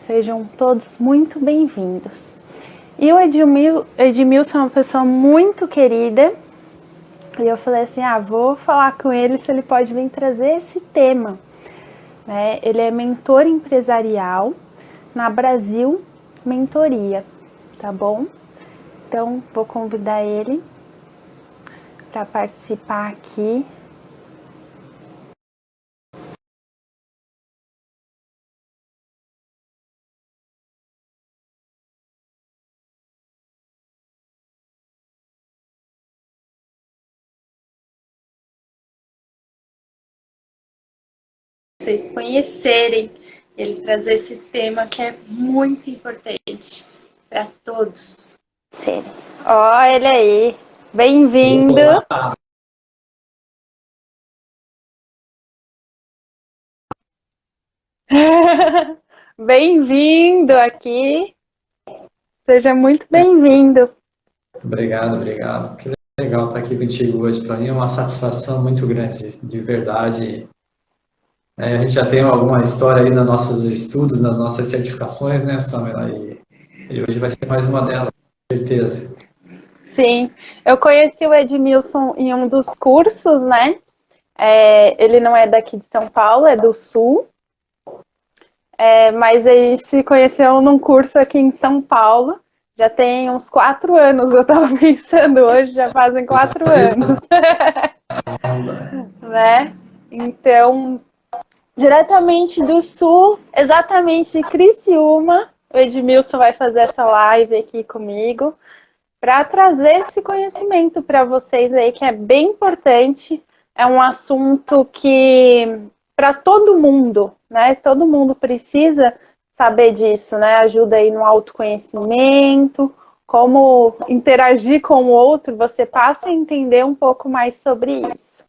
Sejam todos muito bem-vindos. E o Edmilson é uma pessoa muito querida, e eu falei assim, vou falar com ele se ele pode vir trazer esse tema. Ele é mentor empresarial na Brasil Mentoria, tá bom? Então, vou convidar ele para participar aqui. Vocês conhecerem, ele trazer esse tema que é muito importante para todos. Ó, ele aí. Bem-vindo. Bem-vindo aqui. Seja muito bem-vindo. Obrigado. Que legal estar aqui contigo hoje. Para mim é uma satisfação muito grande, de verdade. A gente já tem alguma história aí nos nossos estudos, nas nossas certificações, né, Samela? E hoje vai ser mais uma delas, com certeza. Sim, eu conheci o Edmilson em um dos cursos, né? Ele não é daqui de São Paulo, é do Sul. Mas a gente se conheceu num curso aqui em São Paulo. Já tem uns 4 anos, eu estava pensando hoje, já fazem 4 anos. Né? Então, diretamente do Sul, exatamente de Criciúma, o Edmilson vai fazer essa live aqui comigo para trazer esse conhecimento para vocês aí, que é bem importante. É um assunto que, para todo mundo, né? Todo mundo precisa saber disso, né? Ajuda aí no autoconhecimento, como interagir com o outro, você passa a entender um pouco mais sobre isso.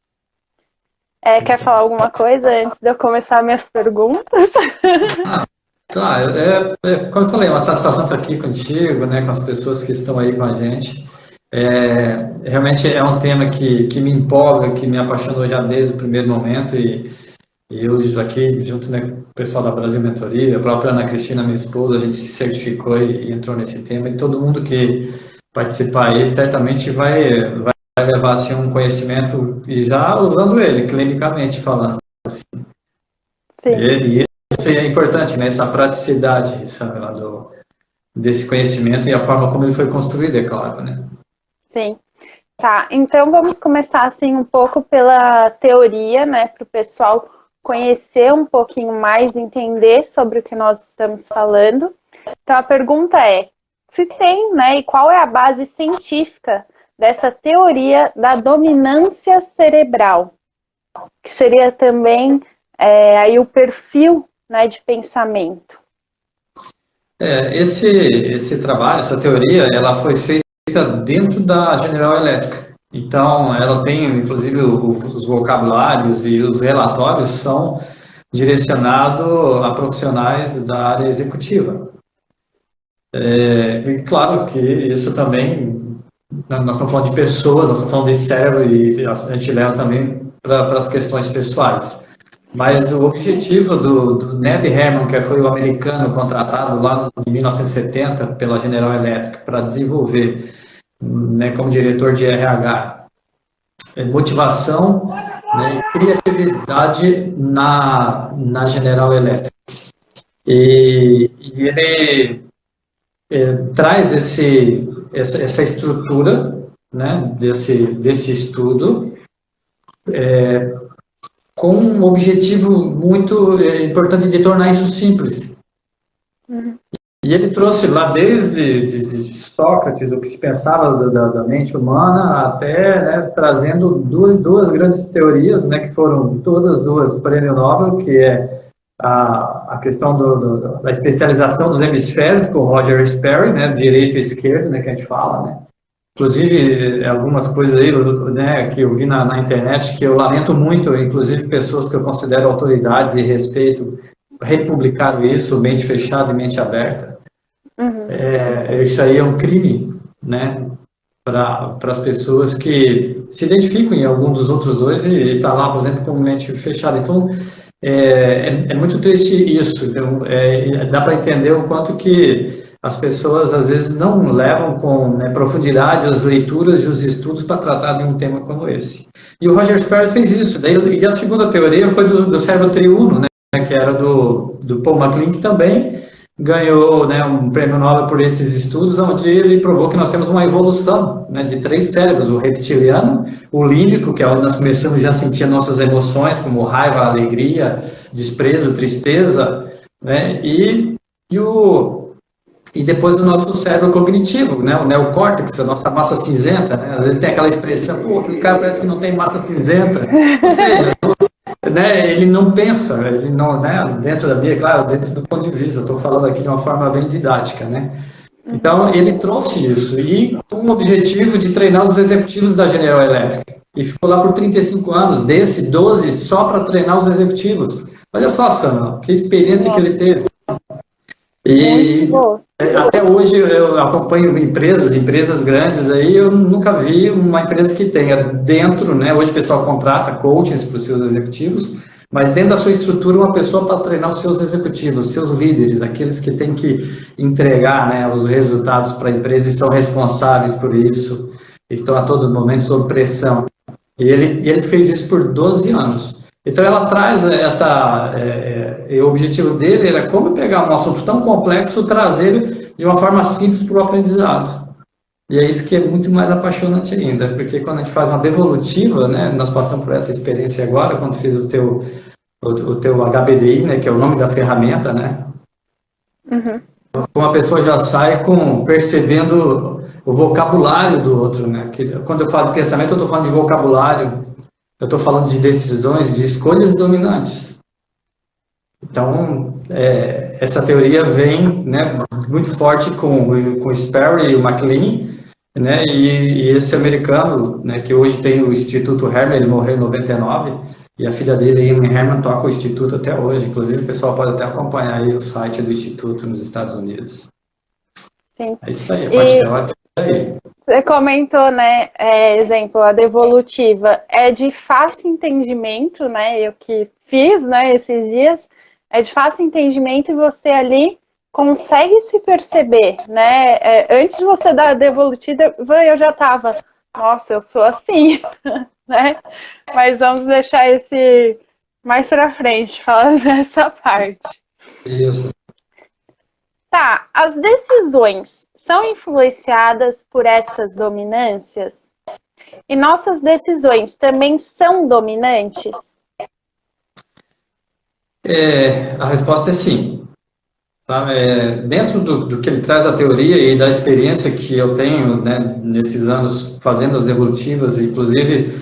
Quer falar alguma coisa antes de eu começar minhas perguntas? Como eu falei, é uma satisfação estar aqui contigo, né, com as pessoas que estão aí com a gente. Realmente é um tema que me empolga, que me apaixonou já desde o primeiro momento e eu aqui, junto, né, com o pessoal da Brasil Mentoria, a própria Ana Cristina, minha esposa, a gente se certificou e entrou nesse tema, e todo mundo que participar aí certamente vai levar assim, um conhecimento e já usando ele, clinicamente falando. Assim. E isso é importante, né, essa praticidade, sabe, desse conhecimento e a forma como ele foi construído, é claro, né? Sim. Tá, então vamos começar assim um pouco pela teoria, né, para o pessoal conhecer um pouquinho mais, entender sobre o que nós estamos falando. Então a pergunta é, se tem, né, e qual é a base científica dessa teoria da dominância cerebral, que seria também aí o perfil, né, de pensamento. Esse trabalho, essa teoria, ela foi feita dentro da General Electric. Então, ela tem, inclusive, os vocabulários e os relatórios são direcionados a profissionais da área executiva. E claro que isso também, nós estamos falando de pessoas, nós estamos falando de cérebro e a gente leva também para as questões pessoais. Mas o objetivo do Ned Herman, que foi o americano contratado lá em 1970 pela General Electric para desenvolver, né, como diretor de RH, motivação, né, e criatividade na General Electric. E ele traz essa estrutura, né, desse estudo, com um objetivo muito importante de tornar isso simples. E ele trouxe lá desde Sócrates, do que se pensava da mente humana, até, né, trazendo duas grandes teorias, né, que foram todas duas prêmio Nobel, que é a questão da especialização dos hemisférios, com Roger Sperry, né, direito e esquerdo, né, que a gente fala, né. Inclusive, algumas coisas aí, né, que eu vi na internet, que eu lamento muito, inclusive pessoas que eu considero autoridades e respeito, republicaram isso, mente fechada e mente aberta. Isso aí é um crime, né, para as pessoas que se identificam em algum dos outros dois e está lá, por exemplo, como mente fechada. Então, É muito triste isso. Então, dá para entender o quanto que as pessoas às vezes não levam com, né, profundidade as leituras e os estudos para tratar de um tema como esse. E o Roger Sperry fez isso. E a segunda teoria foi do cérebro triuno, né, que era do Paul MacLean, que também ganhou, né, um prêmio Nobel por esses estudos, onde ele provou que nós temos uma evolução, né, de 3 cérebros: o reptiliano, o límbico, que é onde nós começamos já a sentir nossas emoções, como raiva, alegria, desprezo, tristeza, né, e depois o nosso cérebro cognitivo, né, o neocórtex, a nossa massa cinzenta, né, às vezes tem aquela expressão, pô, aquele cara parece que não tem massa cinzenta, ou seja, né, ele não pensa, ele não, né, dentro da minha, claro, dentro do ponto de vista, eu estou falando aqui de uma forma bem didática, né. Então, ele trouxe isso, e com o objetivo de treinar os executivos da General Electric, e ficou lá por 35 anos, 12 só para treinar os executivos. Olha só, Samuel, que experiência que ele teve. E até hoje eu acompanho empresas grandes aí, eu nunca vi uma empresa que tenha dentro, né, hoje o pessoal contrata coaches para os seus executivos, mas dentro da sua estrutura uma pessoa para treinar os seus executivos, os seus líderes, aqueles que têm que entregar, né, os resultados para a empresa e são responsáveis por isso, estão a todo momento sob pressão. E ele fez isso por 12 anos. Então ela traz o objetivo dele era como pegar um assunto tão complexo, trazer de uma forma simples para o aprendizado. E é isso que é muito mais apaixonante ainda, porque quando a gente faz uma devolutiva, né, nós passamos por essa experiência agora, quando fiz o teu HBDI, né, que é o nome da ferramenta, né? Uhum. Então a pessoa já sai percebendo o vocabulário do outro, né? Que, quando eu falo de pensamento, eu estou falando de vocabulário. Eu estou falando de decisões, de escolhas dominantes. Então, essa teoria vem, né, muito forte com o Sperry e o MacLean, né, e esse americano, né, que hoje tem o Instituto Herman, ele morreu em 99, e a filha dele, Amy Herman, toca o Instituto até hoje. Inclusive, o pessoal pode até acompanhar aí o site do Instituto nos Estados Unidos. Sim. É isso aí, a parte teórica é isso aí. Você comentou, né, exemplo, a devolutiva é de fácil entendimento, né, eu que fiz, né, esses dias, é de fácil entendimento e você ali consegue se perceber, né, antes de você dar a devolutiva, eu já estava, nossa, eu sou assim, né, mas vamos deixar esse mais pra frente, falar dessa parte. Isso. Tá, as decisões são influenciadas por essas dominâncias? E nossas decisões também são dominantes? A resposta é sim. Tá? Dentro do que ele traz da teoria e da experiência que eu tenho, né, nesses anos fazendo as devolutivas, inclusive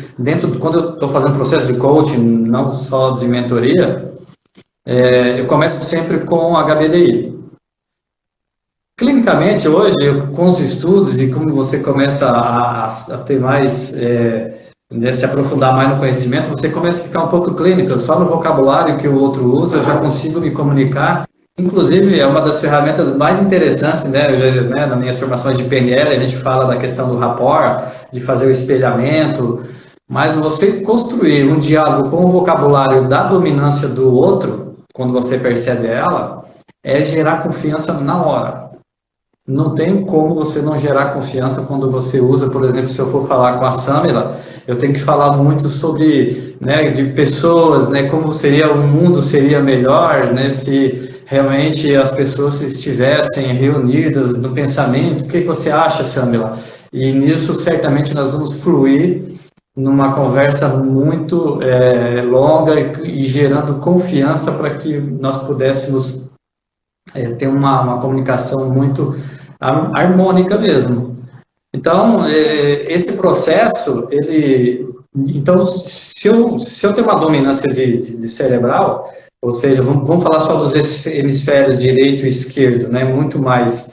quando eu estou fazendo processo de coaching, não só de mentoria, eu começo sempre com HBDI. Clinicamente, hoje, com os estudos e como você começa a ter mais, se aprofundar mais no conhecimento, você começa a ficar um pouco clínico. Só no vocabulário que o outro usa, eu já consigo me comunicar. Inclusive, é uma das ferramentas mais interessantes, né? Nas minhas formações de PNL, a gente fala da questão do rapport, de fazer o espelhamento, mas você construir um diálogo com o vocabulário da dominância do outro, quando você percebe ela, é gerar confiança na hora. Não tem como você não gerar confiança quando você usa, por exemplo, se eu for falar com a Samila, eu tenho que falar muito sobre, né, de pessoas, né, como seria o mundo seria melhor, né, se realmente as pessoas estivessem reunidas no pensamento. O que você acha, Samila? E nisso certamente nós vamos fluir numa conversa muito longa e gerando confiança para que nós pudéssemos ter uma comunicação muito harmônica mesmo. Então, esse processo, então, se eu tenho uma dominância de cerebral, ou seja, vamos falar só dos hemisférios direito e esquerdo, né, muito mais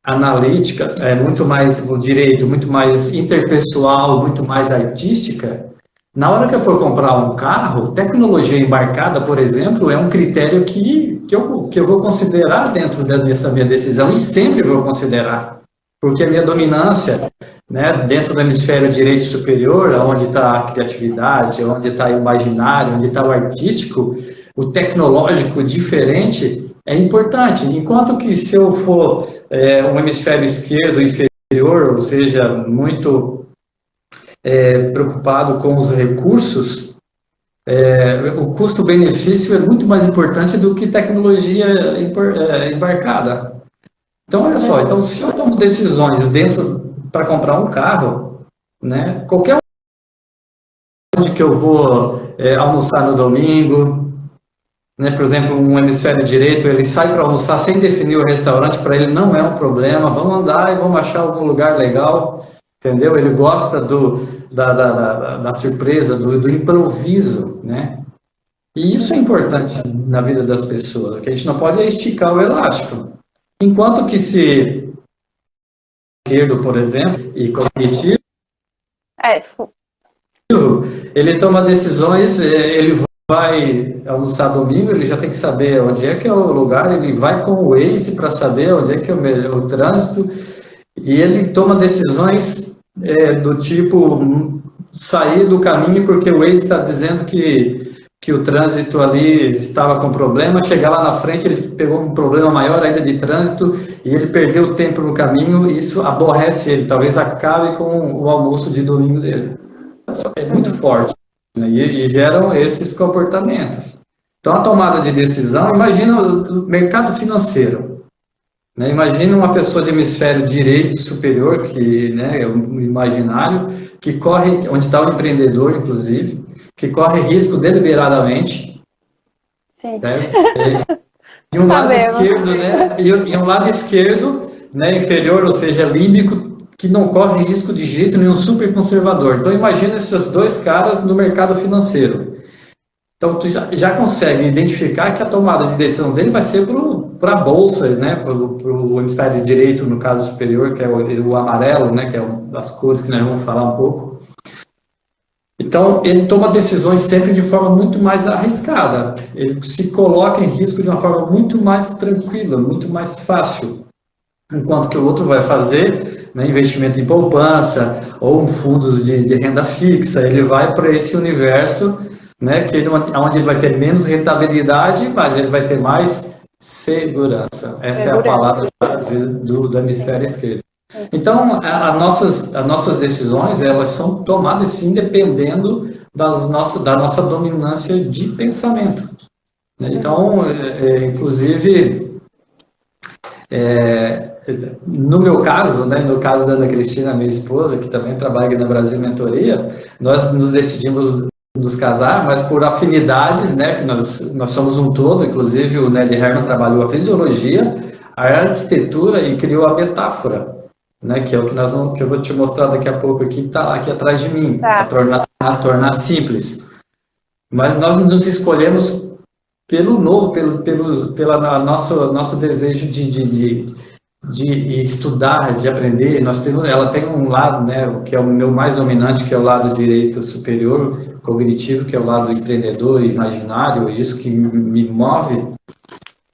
analítica, muito mais o direito, muito mais interpessoal, muito mais artística. Na hora que eu for comprar um carro, tecnologia embarcada, por exemplo, é um critério que eu vou considerar dentro dessa minha decisão, e sempre vou considerar, porque a minha dominância né, dentro do hemisfério direito superior, onde está a criatividade, onde está o imaginário, onde está o artístico, o tecnológico diferente, é importante. Enquanto que se eu for um hemisfério esquerdo inferior, ou seja, muito preocupado com os recursos, o custo-benefício é muito mais importante do que tecnologia embarcada. Então, olha só, então, se eu tomo decisões para comprar um carro, né, qualquer onde que eu vou almoçar no domingo, né, por exemplo, um hemisfério direito, ele sai para almoçar sem definir o restaurante, para ele não é um problema, vamos andar e vamos achar algum lugar legal, entendeu? Ele gosta da surpresa, do improviso, né? E isso é importante na vida das pessoas, que a gente não pode esticar o elástico. Enquanto que se esquerdo, por exemplo, e cognitivo, ele toma decisões, ele vai almoçar domingo, ele já tem que saber onde é que é o lugar, ele vai com o Waze para saber onde é que é o trânsito, e ele toma decisões do tipo sair do caminho porque o Waze está dizendo que o trânsito ali estava com problema, chegar lá na frente ele pegou um problema maior ainda de trânsito e ele perdeu tempo no caminho e isso aborrece ele, talvez acabe com o almoço de domingo dele. É muito forte, né? E geram esses comportamentos. Então a tomada de decisão, imagina o mercado financeiro, né? Imagina uma pessoa de hemisfério direito superior, que, né, é um imaginário, que corre, onde está o empreendedor inclusive, que corre risco deliberadamente. Sim. Certo? E um lado esquerdo, né? E um lado esquerdo, né, inferior, ou seja, límbico, que não corre risco de jeito nenhum, super conservador. Então imagina esses dois caras no mercado financeiro. Então tu já consegue identificar que a tomada de decisão dele vai ser para a bolsa, né? Para o hemisfério direito, no caso superior, que é o amarelo, né? Que é uma das cores que nós vamos falar um pouco. Então, ele toma decisões sempre de forma muito mais arriscada. Ele se coloca em risco de uma forma muito mais tranquila, muito mais fácil. Enquanto que o outro vai fazer, né, investimento em poupança ou em fundos de renda fixa, ele vai para esse universo, né, onde ele vai ter menos rentabilidade, mas ele vai ter mais segurança. Essa é a palavra do hemisfério esquerdo. Então, as nossas decisões, elas são tomadas sim dependendo da nossa dominância de pensamento. Então, inclusive, no meu caso, né, no caso da Ana Cristina, minha esposa, que também trabalha aqui na Brasil Mentoria, nós nos decidimos nos casar, mas por afinidades, né, que nós somos um todo, inclusive o Nelly Herman trabalhou a fisiologia, a arquitetura e criou a metáfora. Né, que é o que eu vou te mostrar daqui a pouco aqui, que está aqui atrás de mim, para tornar simples. Mas nós nos escolhemos pelo novo, pelo nosso desejo de estudar, de aprender. Ela tem um lado, né, que é o meu mais dominante, que é o lado direito superior, cognitivo, que é o lado empreendedor, imaginário, isso que me move,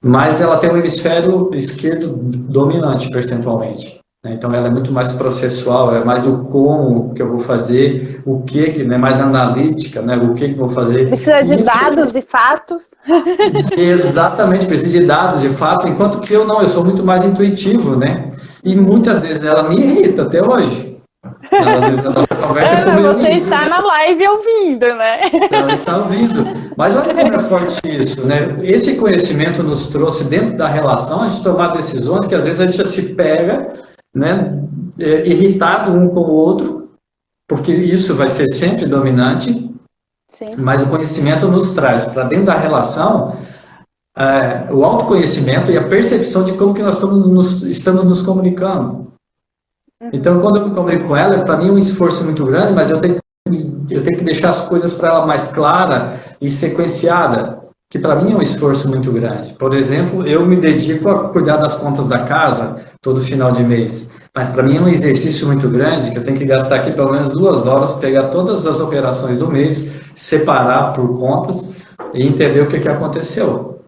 mas ela tem um hemisfério esquerdo dominante percentualmente. Então, ela é muito mais processual, é mais o como que eu vou fazer, o que é mais analítica, né? O que eu vou fazer. Precisa de dados e fatos. Exatamente, precisa de dados e fatos, enquanto que eu sou muito mais intuitivo, né? E muitas vezes ela me irrita até hoje. Às vezes a nossa conversa comigo. Você está na live ouvindo, né? Ela está ouvindo. Mas olha como é forte isso, né? Esse conhecimento nos trouxe dentro da relação a gente tomar decisões que às vezes a gente se pega, né, irritado um com o outro, porque isso vai ser sempre dominante. Sim. Mas o conhecimento nos traz para dentro da relação o autoconhecimento e a percepção de como que nós estamos nos comunicando. Então, quando eu me comunico com ela, para mim é um esforço muito grande, mas eu tenho que deixar as coisas para ela mais clara e sequenciada, que para mim é um esforço muito grande. Por exemplo, eu me dedico a cuidar das contas da casa todo final de mês, mas para mim é um exercício muito grande, que eu tenho que gastar aqui pelo menos 2 horas, pegar todas as operações do mês, separar por contas e entender o que aconteceu.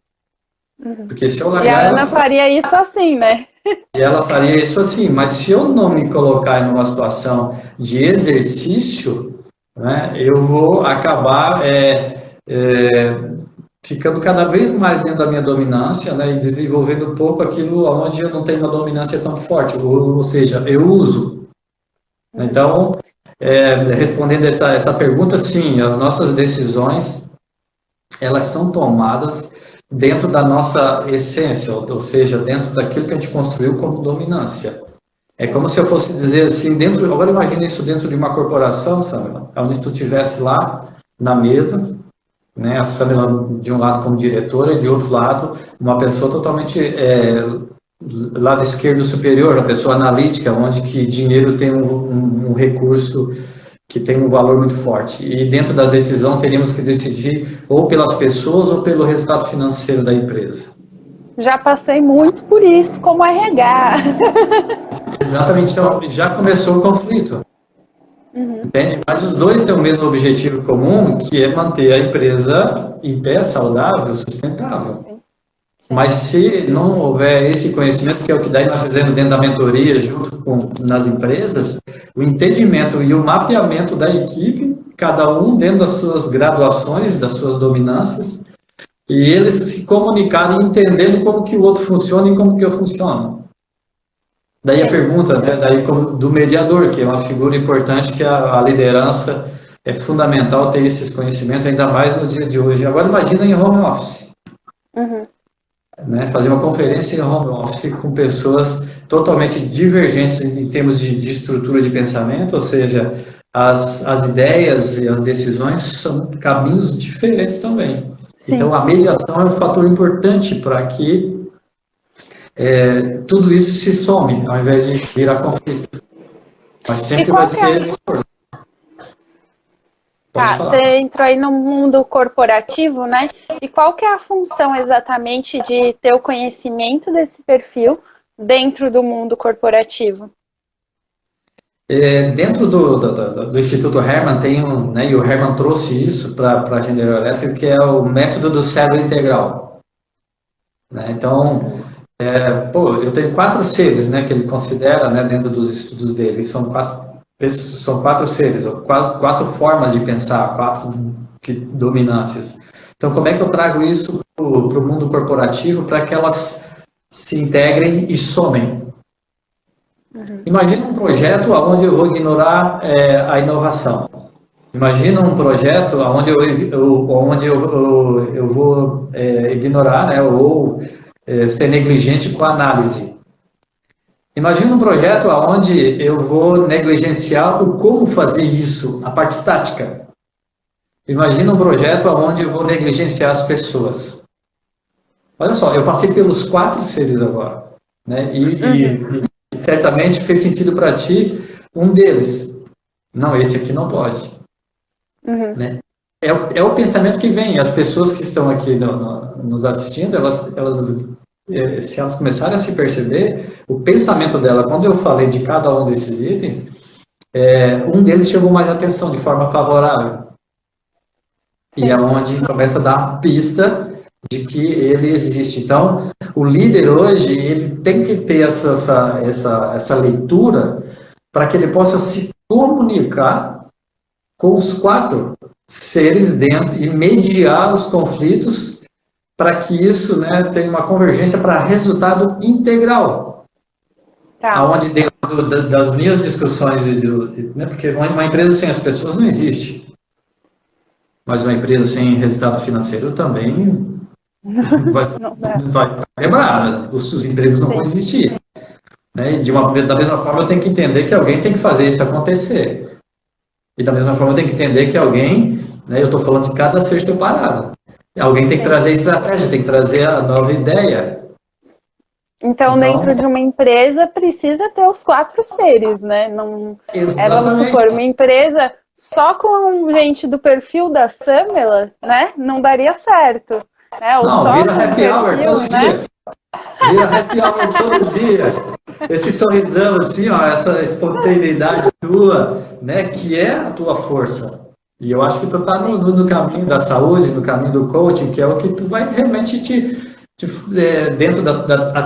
Porque se eu largar... E a Ana faria isso assim, né? E ela faria isso assim, mas se eu não me colocar em uma situação de exercício, né, eu vou acabar ficando cada vez mais dentro da minha dominância, né, e desenvolvendo um pouco aquilo onde eu não tenho uma dominância tão forte, ou seja, eu uso. Então, respondendo essa pergunta, sim, as nossas decisões, elas são tomadas dentro da nossa essência, ou seja, dentro daquilo que a gente construiu como dominância. É como se eu fosse dizer assim, agora imagina isso dentro de uma corporação, Samela, onde tu estivesse lá na mesa, né, a Samela de um lado como diretora e de outro lado uma pessoa totalmente lado esquerdo superior, uma pessoa analítica, onde que dinheiro tem um recurso que tem um valor muito forte. E dentro da decisão teríamos que decidir ou pelas pessoas ou pelo resultado financeiro da empresa. Já passei muito por isso como RH. Exatamente, então já começou o conflito. Entende? Mas os dois têm o mesmo objetivo comum, que é manter a empresa em pé, saudável, sustentável. Mas se não houver esse conhecimento, que é o que daí nós fizemos dentro da mentoria, junto nas empresas, o entendimento e o mapeamento da equipe, cada um dentro das suas graduações, das suas dominâncias, e eles se comunicarem entendendo como que o outro funciona e como que eu funciono. Daí a pergunta, né, do mediador, que é uma figura importante, que a liderança é fundamental ter esses conhecimentos, ainda mais no dia de hoje. Agora imagina em home office. Né, fazer uma conferência em home office com pessoas totalmente divergentes em termos de estrutura de pensamento, ou seja, as ideias e as decisões são caminhos diferentes também. Sim. Então, a mediação é um fator importante para que tudo isso se some, ao invés de virar conflito. Mas sempre vai ser... Tá, você entrou aí no mundo corporativo, né? E qual que é a função exatamente de ter o conhecimento desse perfil dentro do mundo corporativo? Dentro do Instituto Hermann tem né, e o Hermann trouxe isso para a General Electric, que é o método do cérebro integral. Né? Então, eu tenho 4 seres, né, que ele considera, né, dentro dos estudos dele, são 4 seres, 4 formas de pensar, 4 dominâncias. Então, como é que eu trago isso para o mundo corporativo para que elas se integrem e somem? Imagina um projeto onde eu vou ignorar a inovação. Imagina um projeto onde eu vou ignorar, né, ou ser negligente com a análise. Imagina um projeto onde eu vou negligenciar o como fazer isso, a parte tática. Imagina um projeto onde eu vou negligenciar as pessoas. Olha só, eu passei pelos 4 seres agora, né? E certamente fez sentido para ti um deles. Não, esse aqui não pode. Né? É o pensamento que vem. As pessoas que estão aqui nos assistindo, se elas começarem a se perceber, o pensamento dela, quando eu falei de cada um desses itens, um deles chamou mais atenção de forma favorável. Sim. E é onde começa a dar uma pista de que ele existe. Então, o líder hoje, ele tem que ter essa leitura para que ele possa se comunicar com os 4 seres dentro e mediar os conflitos para que isso, né, tenha uma convergência para resultado integral. Tá. Onde dentro das minhas discussões, né, porque uma empresa sem as pessoas não existe. Mas uma empresa sem resultado financeiro também vai quebrar, os empregos não vão existir. Né? E da mesma forma eu tenho que entender que alguém tem que fazer isso acontecer. E da mesma forma eu tenho que entender que alguém, né, eu estou falando de cada ser separado. Alguém tem que trazer a estratégia, tem que trazer a nova ideia. Então, dentro de uma empresa, precisa ter os 4 seres, né? Não, vamos supor, uma empresa só com gente do perfil da Samela, né? Não daria certo. Né? Ou não, vira happy hour todo dia. Vira happy hour todo dia. Esse sorrisão assim, ó, essa espontaneidade tua, né? Que é a tua força. E eu acho que tu tá no caminho da saúde, no caminho do coaching, que é o que tu vai realmente te dentro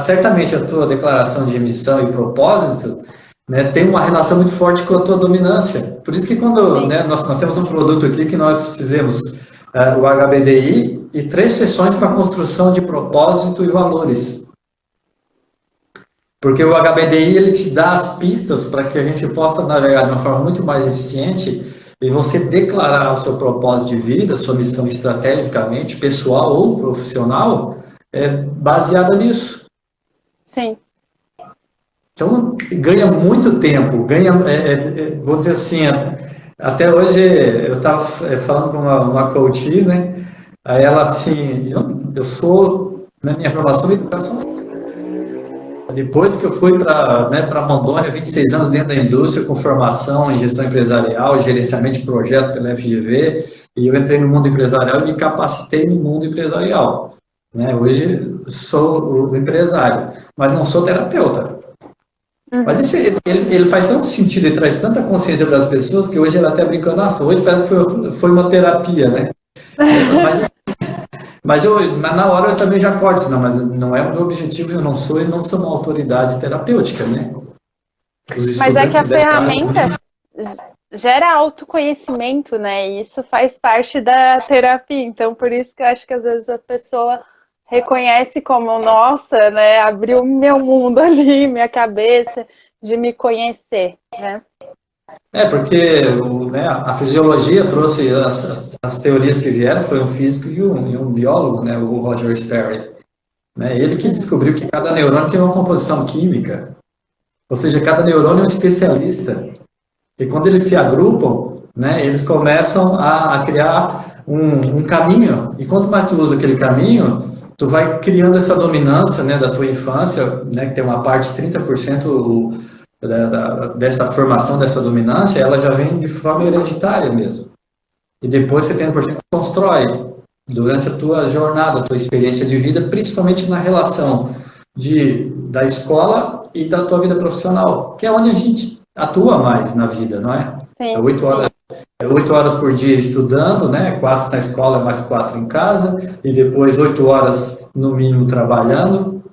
certamente a tua declaração de missão e propósito, né, tem uma relação muito forte com a tua dominância. Por isso que quando, né, nós temos um produto aqui que nós fizemos o HBDI e 3 sessões para construção de propósito e valores. Porque o HBDI ele te dá as pistas para que a gente possa navegar de uma forma muito mais eficiente e você declarar o seu propósito de vida, sua missão estrategicamente, pessoal ou profissional, baseada nisso. Sim. Então, ganha muito tempo, vou dizer assim, até hoje eu estava falando com uma coach, né? Aí ela assim, eu sou, na minha formação, educação. Depois que eu fui para Rondônia, 26 anos dentro da indústria, com formação em gestão empresarial, gerenciamento de projeto pela FGV, e eu entrei no mundo empresarial e me capacitei no mundo empresarial. Né? Hoje sou o empresário, mas não sou terapeuta. Mas isso, ele faz tanto sentido e traz tanta consciência para as pessoas que hoje ela até brincando, nossa, hoje parece que foi uma terapia, né? Mas na hora eu também já corto, não, mas não é o meu objetivo, eu não sou uma autoridade terapêutica, né? Mas é que a ferramenta gera autoconhecimento, né? E isso faz parte da terapia, então por isso que eu acho que às vezes a pessoa reconhece como, nossa, né, abriu meu mundo ali, minha cabeça, de me conhecer, né? Porque a fisiologia trouxe as teorias que vieram, foi um físico e um biólogo, né, o Roger Sperry. Né, ele que descobriu que cada neurônio tem uma composição química, ou seja, cada neurônio é um especialista. E quando eles se agrupam, né, eles começam a criar um caminho, e quanto mais tu usa aquele caminho, tu vai criando essa dominância, né, da tua infância, né, que tem uma parte, 30% dessa formação, dessa dominância, ela já vem de forma hereditária mesmo. E depois você tem 30% que constrói durante a tua jornada, a tua experiência de vida, principalmente na relação da escola e da tua vida profissional, que é onde a gente atua mais na vida, não é? Sim. É 8 horas por dia estudando, né? 4 na escola, mais 4 em casa, e depois 8 horas no mínimo trabalhando,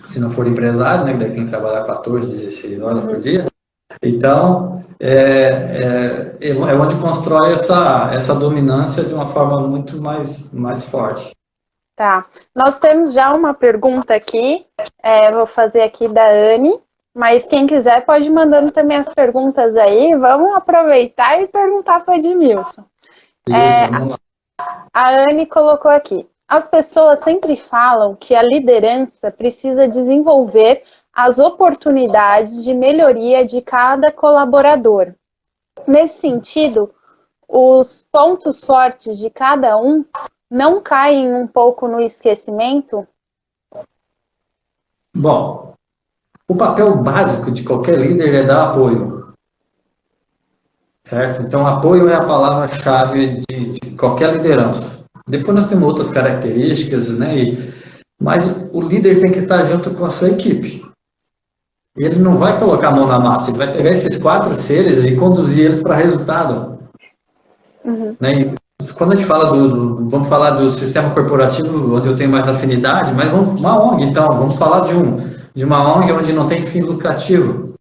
se não for empresário, né? Daí tem que trabalhar 14, 16 horas por dia. Então, é onde constrói essa dominância de uma forma muito mais forte. Tá. Nós temos já uma pergunta aqui, vou fazer aqui da Anne. Mas quem quiser pode ir mandando também as perguntas aí. Vamos aproveitar e perguntar para o Edmilson. A Anne colocou aqui. As pessoas sempre falam que a liderança precisa desenvolver as oportunidades de melhoria de cada colaborador. Nesse sentido, os pontos fortes de cada um não caem um pouco no esquecimento? Bom, o papel básico de qualquer líder é dar apoio, certo? Então, apoio é a palavra-chave de qualquer liderança. Depois nós temos outras características, né? Mas o líder tem que estar junto com a sua equipe. Ele não vai colocar a mão na massa, ele vai pegar esses 4 seres e conduzir eles para resultado. Né? E quando a gente fala vamos falar do sistema corporativo, onde eu tenho mais afinidade, mas uma ONG, então, vamos falar de uma ONG onde não tem fim lucrativo,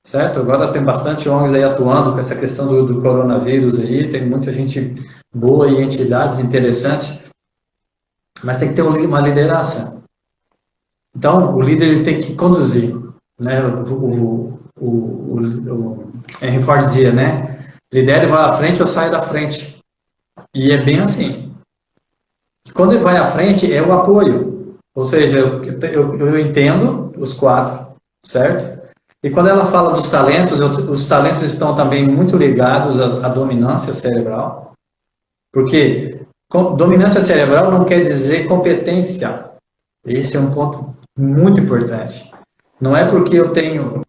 certo? Agora tem bastante ONGs aí atuando com essa questão do coronavírus aí, tem muita gente boa e entidades interessantes, mas tem que ter uma liderança. Então, o líder ele tem que conduzir, né? O Henry Ford dizia, né? Lidere, vai à frente ou saia da frente. E é bem assim. Quando ele vai à frente, é o apoio. Ou seja, eu entendo os 4, certo? E quando ela fala dos talentos, os talentos estão também muito ligados à dominância cerebral. Porque dominância cerebral não quer dizer competência. Esse é um ponto muito importante. Não é porque eu tenho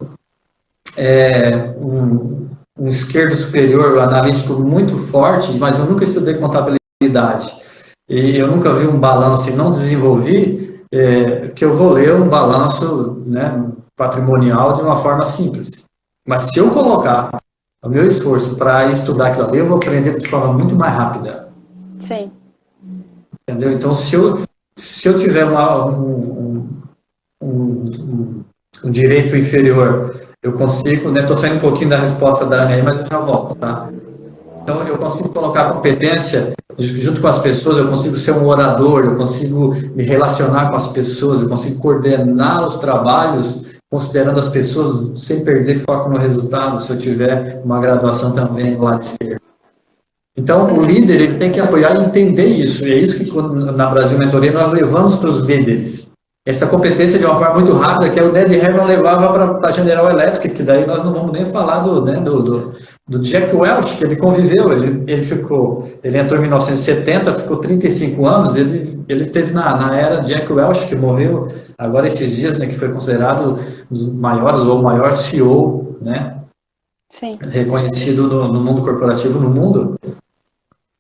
um esquerdo superior analítico muito forte, mas eu nunca estudei contabilidade. E eu nunca vi um balanço e não desenvolvi, que eu vou ler um balanço, né, patrimonial de uma forma simples. Mas se eu colocar o meu esforço para estudar aquilo ali, eu vou aprender de forma muito mais rápida. Sim. Entendeu? Então, se eu se eu tiver um direito inferior, eu consigo, né? Estou saindo um pouquinho da resposta da Ana aí, mas eu já volto, tá? Então, eu consigo colocar competência junto com as pessoas, eu consigo ser um orador, eu consigo me relacionar com as pessoas, eu consigo coordenar os trabalhos, considerando as pessoas sem perder foco no resultado, se eu tiver uma graduação também no lado esquerdo. Então, o líder ele tem que apoiar e entender isso, e é isso que na Brasil Mentoria nós levamos para os líderes. Essa competência de uma forma muito rápida, que o Ned Herman levava para a General Electric, que daí nós não vamos nem falar do Jack Welch, que ele conviveu, ele entrou em 1970, ficou 35 anos, ele teve na era Jack Welch, que morreu agora esses dias, né, que foi considerado um dos maiores, ou o maior CEO, né, Sim. reconhecido no mundo corporativo no mundo.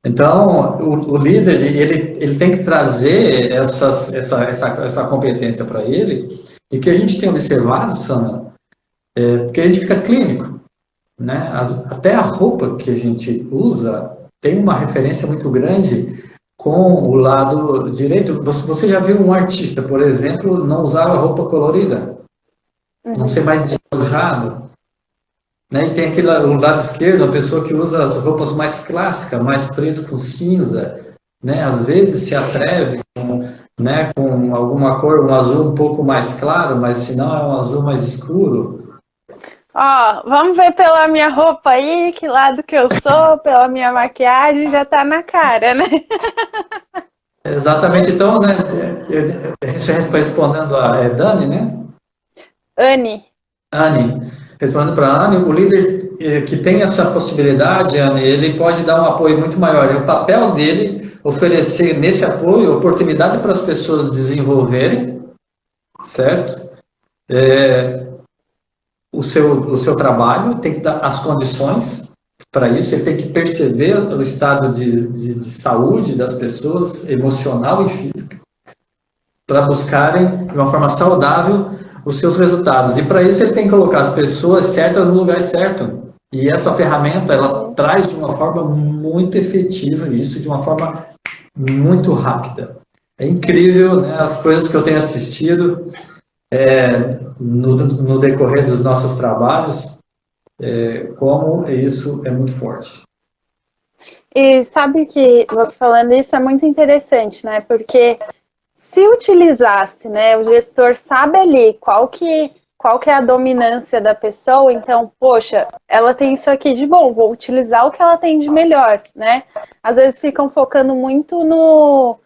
Então, o líder, ele tem que trazer essa competência para ele, e que a gente tem observado, Sana, porque a gente fica clínico, né? Até a roupa que a gente usa tem uma referência muito grande com o lado direito. Você já viu um artista, por exemplo, não usar roupa colorida, não ser mais despojado? Né? E tem o lado esquerdo, a pessoa que usa as roupas mais clássicas, mais preto com cinza, né? Às vezes se atreve com alguma cor, um azul um pouco mais claro, mas se não é um azul mais escuro. Ó, vamos ver pela minha roupa aí, que lado que eu sou, pela minha maquiagem, já tá na cara, né? Exatamente, então, né? Respondendo a Dani, né? Anne. Respondendo para a Anne, o líder que tem essa possibilidade, Anne, ele pode dar um apoio muito maior. E o papel dele, oferecer nesse apoio oportunidade para as pessoas desenvolverem, certo? O seu trabalho, tem que dar as condições para isso, ele tem que perceber o estado de saúde das pessoas, emocional e física, para buscarem de uma forma saudável os seus resultados. E para isso ele tem que colocar as pessoas certas no lugar certo. E essa ferramenta, ela traz de uma forma muito efetiva isso, de uma forma muito rápida. É incrível, né, as coisas que eu tenho assistido no decorrer dos nossos trabalhos, como isso é muito forte. E sabe que você falando isso é muito interessante, né? Porque se utilizasse, né, o gestor sabe ali qual que é a dominância da pessoa, então, poxa, ela tem isso aqui de bom, vou utilizar o que ela tem de melhor, né? Às vezes ficam focando muito no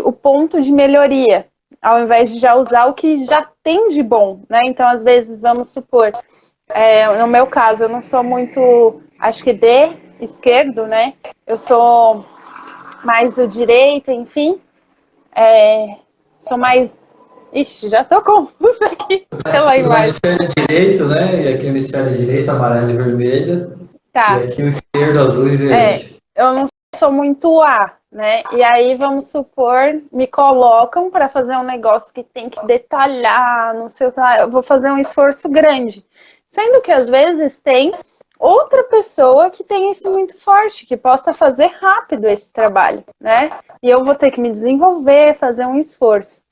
o ponto de melhoria, ao invés de já usar o que já tem de bom, né? Então, às vezes, vamos supor, no meu caso, eu não sou muito, acho que de esquerdo, né? Eu sou mais o direito, enfim. Sou mais... Ixi, já tô confusa aqui pela imagem. O hemisfério direito, né? E aqui o hemisfério direito, amarelo e vermelho. Tá. E aqui o esquerdo, azul e verde. Eu não sou muito A, né? E aí, vamos supor, me colocam para fazer um negócio que tem que detalhar, não sei o que lá. Eu vou fazer um esforço grande. Sendo que, às vezes, tem outra pessoa que tem isso muito forte, que possa fazer rápido esse trabalho, né? E eu vou ter que me desenvolver, fazer um esforço.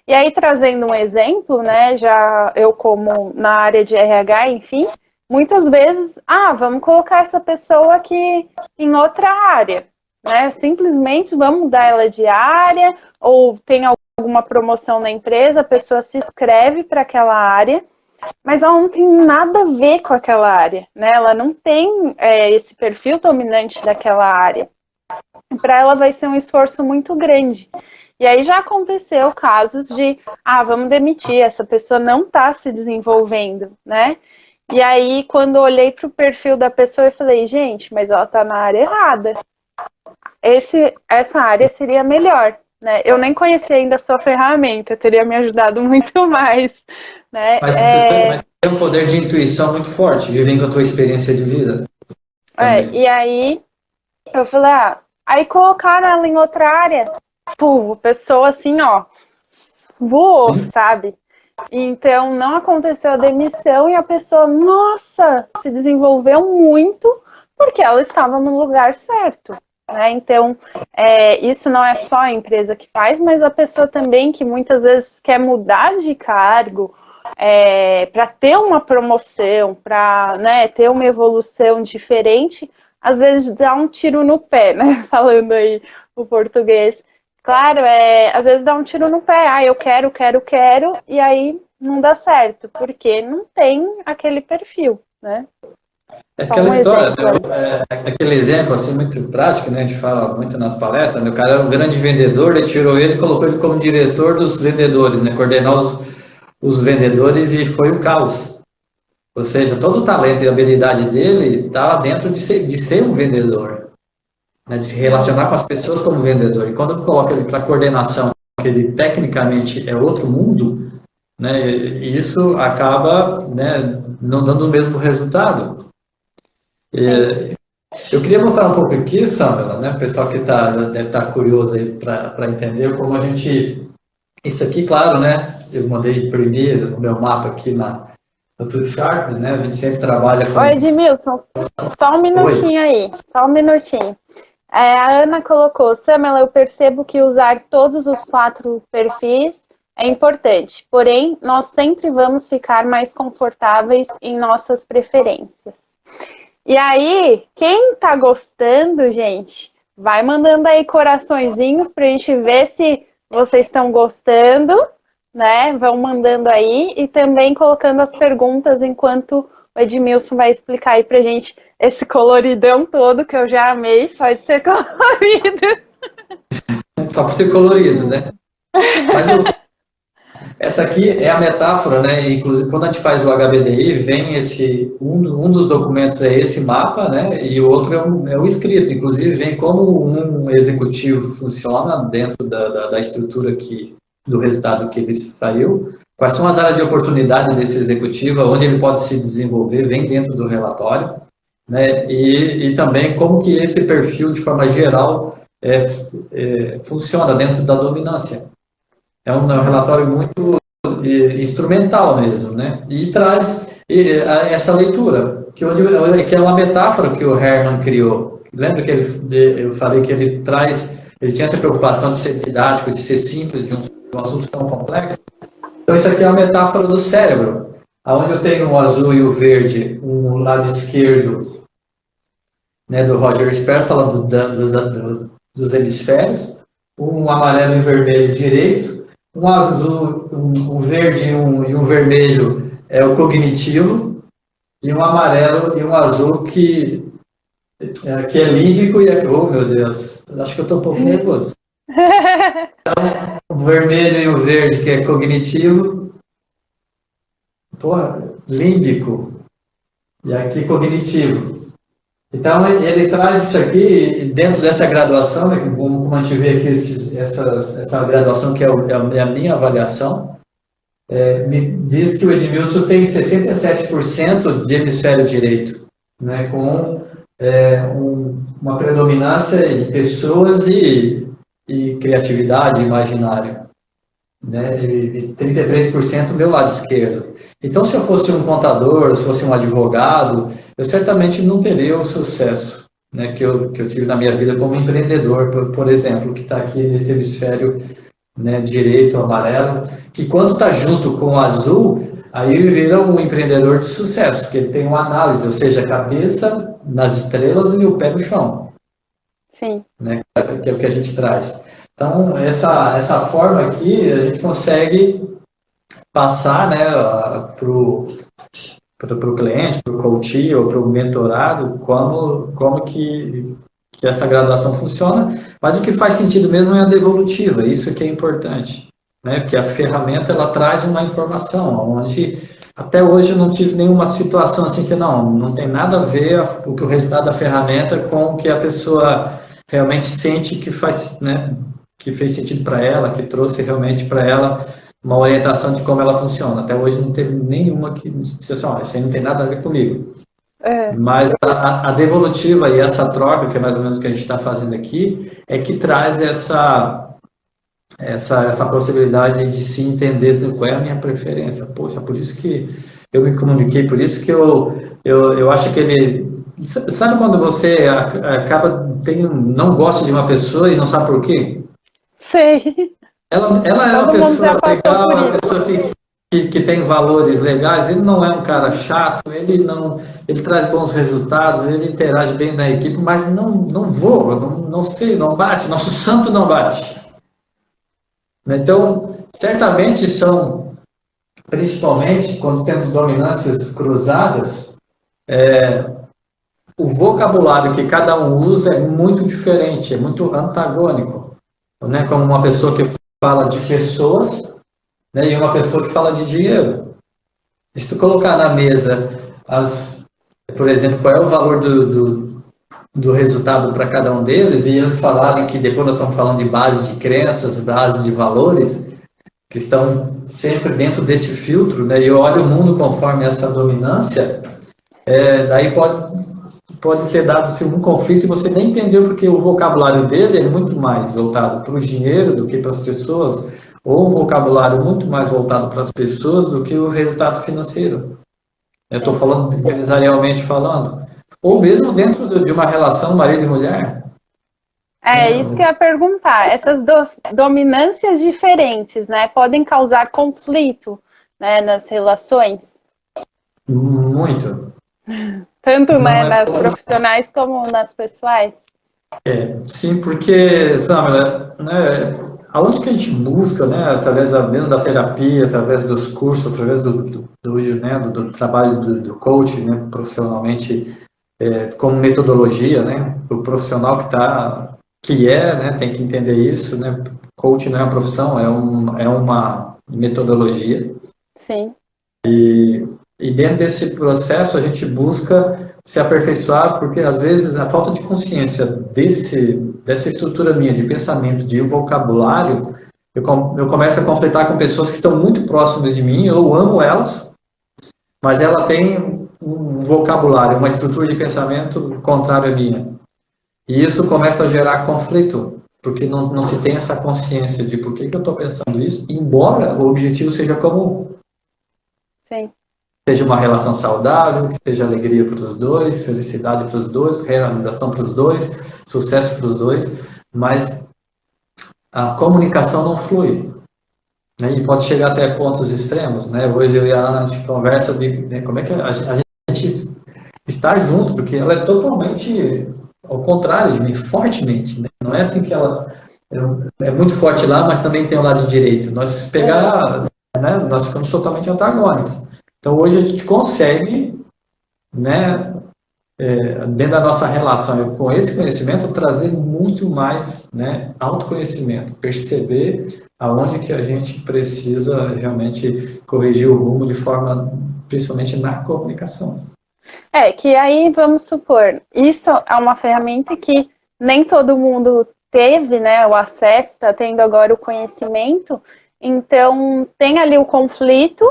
E aí, trazendo um exemplo, né, já eu como na área de RH, enfim, muitas vezes, vamos colocar essa pessoa aqui em outra área, né? Simplesmente vamos mudar ela de área, ou tem alguma promoção na empresa, a pessoa se inscreve para aquela área, mas ela não tem nada a ver com aquela área, né? Ela não tem esse perfil dominante daquela área. Para ela vai ser um esforço muito grande. E aí já aconteceu casos de, vamos demitir, essa pessoa não está se desenvolvendo, né? E aí, quando eu olhei para o perfil da pessoa, eu falei, gente, mas ela está na área errada. Essa área seria melhor, né? Eu nem conhecia ainda a sua ferramenta, teria me ajudado muito mais, né? Mas tem um poder de intuição muito forte, vivendo a tua experiência de vida. E aí, eu falei, aí colocaram ela em outra área, a pessoa assim, voou, sabe? Então, não aconteceu a demissão e a pessoa, nossa, se desenvolveu muito porque ela estava no lugar certo, né? Então, isso não é só a empresa que faz, mas a pessoa também que muitas vezes quer mudar de cargo para ter uma promoção, para, né, ter uma evolução diferente, às vezes dá um tiro no pé, né? Falando aí o português. Claro, às vezes dá um tiro no pé. Eu quero, e aí não dá certo, porque não tem aquele perfil, né? É aquela história, aquele exemplo assim, muito prático, né? A gente fala muito nas palestras, né? O cara era um grande vendedor, ele tirou ele e colocou ele como diretor dos vendedores, né? Coordenar os vendedores, e foi um caos. Ou seja, todo o talento e habilidade dele está dentro de ser um vendedor, né? De se relacionar com as pessoas como vendedor. E quando coloca ele para coordenação, que ele tecnicamente é outro mundo, né? E isso acaba, né, não dando o mesmo resultado. Eu queria mostrar um pouco aqui, Samela, né, o pessoal que deve estar curioso aí para entender como a gente... Isso aqui, claro, né, eu mandei imprimir o meu mapa aqui no Flipchart, né, a gente sempre trabalha com... Oi, Edmilson, só um minutinho aí, só um minutinho. A Ana colocou, Samela, eu percebo que usar todos os 4 perfis é importante, porém, nós sempre vamos ficar mais confortáveis em nossas preferências. E aí, quem tá gostando, gente, vai mandando aí coraçõezinhos pra gente ver se vocês estão gostando, né? Vão mandando aí e também colocando as perguntas enquanto o Edmilson vai explicar aí pra gente esse coloridão todo que eu já amei, só de ser colorido. Só por ser colorido, né? Mas essa aqui é a metáfora, né? Inclusive, quando a gente faz o HBDI, vem um dos documentos é esse mapa, né? E o outro é o escrito. Inclusive, vem como um executivo funciona dentro da estrutura do resultado que ele saiu. Quais são as áreas de oportunidade desse executivo, onde ele pode se desenvolver, vem dentro do relatório, né? E também como que esse perfil, de forma geral, funciona dentro da dominância. É um relatório muito instrumental mesmo, né? E traz essa leitura, que é uma metáfora que o Herman criou. Lembra que eu falei que ele tinha essa preocupação de ser didático, de ser simples, de um assunto tão complexo? Então isso aqui é uma metáfora do cérebro, onde eu tenho o azul e o verde, um lado esquerdo, né, do Roger Sperr, falando dos hemisférios, um amarelo e vermelho direito, um azul, um verde e um vermelho é o cognitivo, e um amarelo e um azul que é límbico oh meu Deus, acho que eu estou um pouco nervoso. Então, o vermelho e o verde que é cognitivo, límbico, e aqui cognitivo. Então, ele traz isso aqui dentro dessa graduação, né, como a gente vê aqui, essa graduação que é a minha avaliação, me diz que o Edmilson tem 67% de hemisfério direito, né, com uma predominância em pessoas e criatividade, imaginário, né, e 33% do meu lado esquerdo. Então, se eu fosse um contador, se fosse um advogado, eu certamente não teria o sucesso, né, que eu tive na minha vida como empreendedor, por exemplo, que está aqui nesse hemisfério, né, direito, amarelo, que quando está junto com o azul, aí vira um empreendedor de sucesso, porque ele tem uma análise, ou seja, a cabeça nas estrelas e o pé no chão. Sim. Né, que é o que a gente traz. Então, essa forma aqui, a gente consegue passar, né, para o cliente, para o coach ou para o mentorado, como que essa graduação funciona, mas o que faz sentido mesmo é a devolutiva, isso que é importante, né, porque a ferramenta ela traz uma informação, onde até hoje eu não tive nenhuma situação assim que não tem nada a ver o resultado da ferramenta com o que a pessoa realmente sente que faz, né, que fez sentido para ela, que trouxe realmente para ela uma orientação de como ela funciona. Até hoje não teve nenhuma que disse assim, isso aí não tem nada a ver comigo. Mas a devolutiva e essa troca, que é mais ou menos o que a gente está fazendo aqui, é que traz essa possibilidade de se entender qual é a minha preferência. Poxa, por isso que eu me comuniquei, por isso que eu acho que Sabe quando você acaba não gosta de uma pessoa e não sabe por quê? Sei. Ela é uma Todo mundo pessoa já passou legal, por uma isso. pessoa que tem valores legais, ele não é um cara chato, ele traz bons resultados, ele interage bem na equipe, mas não voa, não sei, não bate, nosso santo não bate. Então, certamente principalmente quando temos dominâncias cruzadas, o vocabulário que cada um usa é muito diferente, é muito antagônico, né? Como uma pessoa que fala de pessoas, né, e uma pessoa que fala de dinheiro. Se tu colocar na mesa, por exemplo, qual é o valor do resultado para cada um deles, e eles falarem que depois nós estamos falando de base de crenças, base de valores, que estão sempre dentro desse filtro, né, e eu olho o mundo conforme essa dominância, daí pode ter dado-se um conflito e você nem entendeu porque o vocabulário dele é muito mais voltado para o dinheiro do que para as pessoas, ou um vocabulário muito mais voltado para as pessoas do que o resultado financeiro. Eu estou falando empresarialmente falando. Ou mesmo dentro de uma relação marido e mulher. É isso que eu ia perguntar. Essas dominâncias diferentes, né, podem causar conflito, né, nas relações? Muito. Tanto, Não né, é nas só... profissionais como nas pessoais? Sim, porque, Samara, né, aonde que a gente busca, né, através mesmo da terapia, através dos cursos, através do trabalho do coach, né, profissionalmente, como metodologia, né, o profissional né, tem que entender isso, né, coach não é uma profissão, é uma metodologia. Sim. E dentro desse processo a gente busca se aperfeiçoar, porque às vezes a falta de consciência dessa estrutura minha de pensamento, de vocabulário, eu começo a conflitar com pessoas que estão muito próximas de mim, eu amo elas, mas ela tem um vocabulário, uma estrutura de pensamento contrária à minha. E isso começa a gerar conflito, porque não se tem essa consciência de por que eu estou pensando isso, embora o objetivo seja comum. Sim. Seja uma relação saudável, que seja alegria para os dois, felicidade para os dois, realização para os dois, sucesso para os dois, mas a comunicação não flui. Né? E pode chegar até pontos extremos. Né? Hoje eu e a Ana, a gente conversa de como é que a gente está junto, porque ela é totalmente ao contrário de mim, fortemente. Né? Não é assim que ela é muito forte lá, mas também tem o lado direito. Nós pegar, né? Nós ficamos totalmente antagônicos. Então, hoje a gente consegue, né, dentro da nossa relação com esse conhecimento, trazer muito mais, né, autoconhecimento, perceber aonde que a gente precisa realmente corrigir o rumo de forma, principalmente na comunicação. Que aí, vamos supor, isso é uma ferramenta que nem todo mundo teve, né, o acesso, está tendo agora o conhecimento, então tem ali o conflito